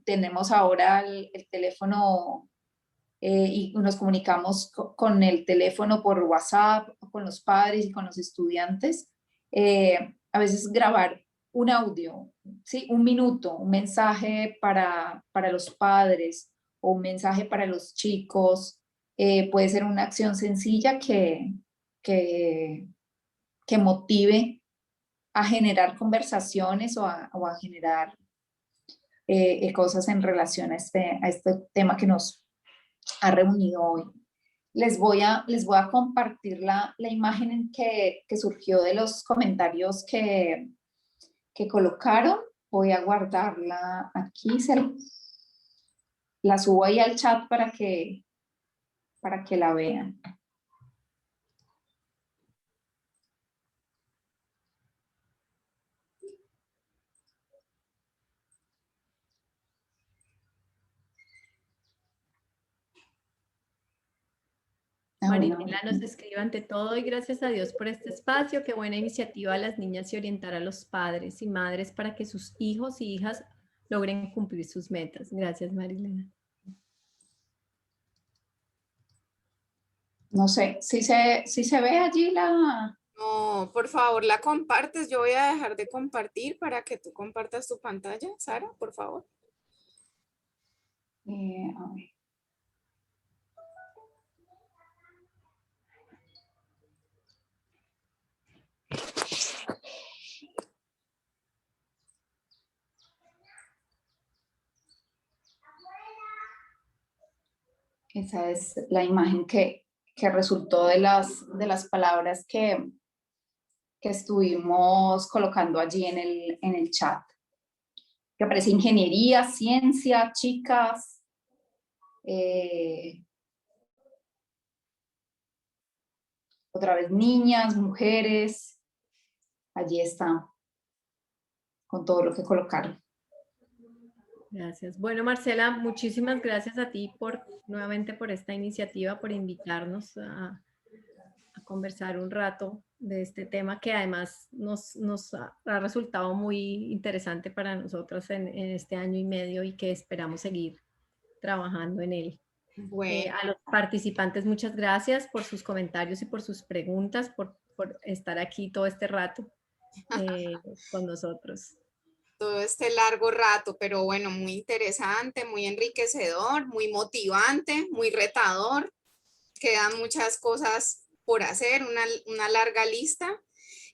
tenemos ahora el teléfono y nos comunicamos con el teléfono por WhatsApp, con los padres y con los estudiantes. A veces grabar un audio, ¿sí? Un minuto, un mensaje para los padres o un mensaje para los chicos, puede ser una acción sencilla que, que motive a generar conversaciones o a generar cosas en relación a este tema que nos ha reunido hoy. Les voy a compartir la imagen que surgió de los comentarios que colocaron. Voy a guardarla aquí, la subo ahí al chat para que la vean. Marinela nos escribe: ante todo y gracias a Dios por este espacio, qué buena iniciativa a las niñas y orientar a los padres y madres para que sus hijos y hijas logren cumplir sus metas. Gracias, Marilena. No sé, si se ve allí la... No, por favor, la compartes. Yo voy a dejar de compartir para que tú compartas tu pantalla, Sara, por favor. A ver. Esa es la imagen que resultó de las palabras que estuvimos colocando allí en el chat. Que aparece ingeniería, ciencia, chicas, otra vez niñas, mujeres, allí está, con todo lo que colocaron. Gracias. Bueno, Marcela, muchísimas gracias a ti nuevamente por esta iniciativa, por invitarnos a conversar un rato de este tema que además nos ha resultado muy interesante para nosotros en este año y medio y que esperamos seguir trabajando en él. Bueno, A los participantes, muchas gracias por sus comentarios y por sus preguntas, por estar aquí todo este rato con nosotros. todo este largo rato, pero bueno, muy interesante, muy enriquecedor, muy motivante, muy retador. Quedan muchas cosas por hacer, una larga lista.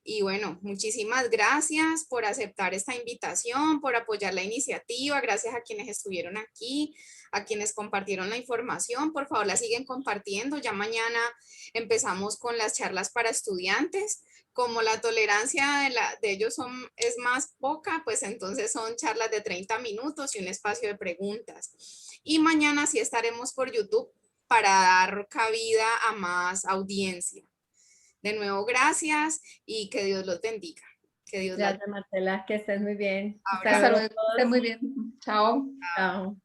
Y bueno, muchísimas gracias por aceptar esta invitación, por apoyar la iniciativa. Gracias a quienes estuvieron aquí, a quienes compartieron la información. Por favor, la siguen compartiendo. Ya mañana empezamos con las charlas para estudiantes. Como la tolerancia de ellos es más poca, pues entonces son charlas de 30 minutos y un espacio de preguntas. Y mañana sí estaremos por YouTube para dar cabida a más audiencia. De nuevo, gracias y que Dios los bendiga. Que Dios Gracias, Marcela, que estés muy bien. Hasta Hasta luego, que estén muy bien. Chao. Chao.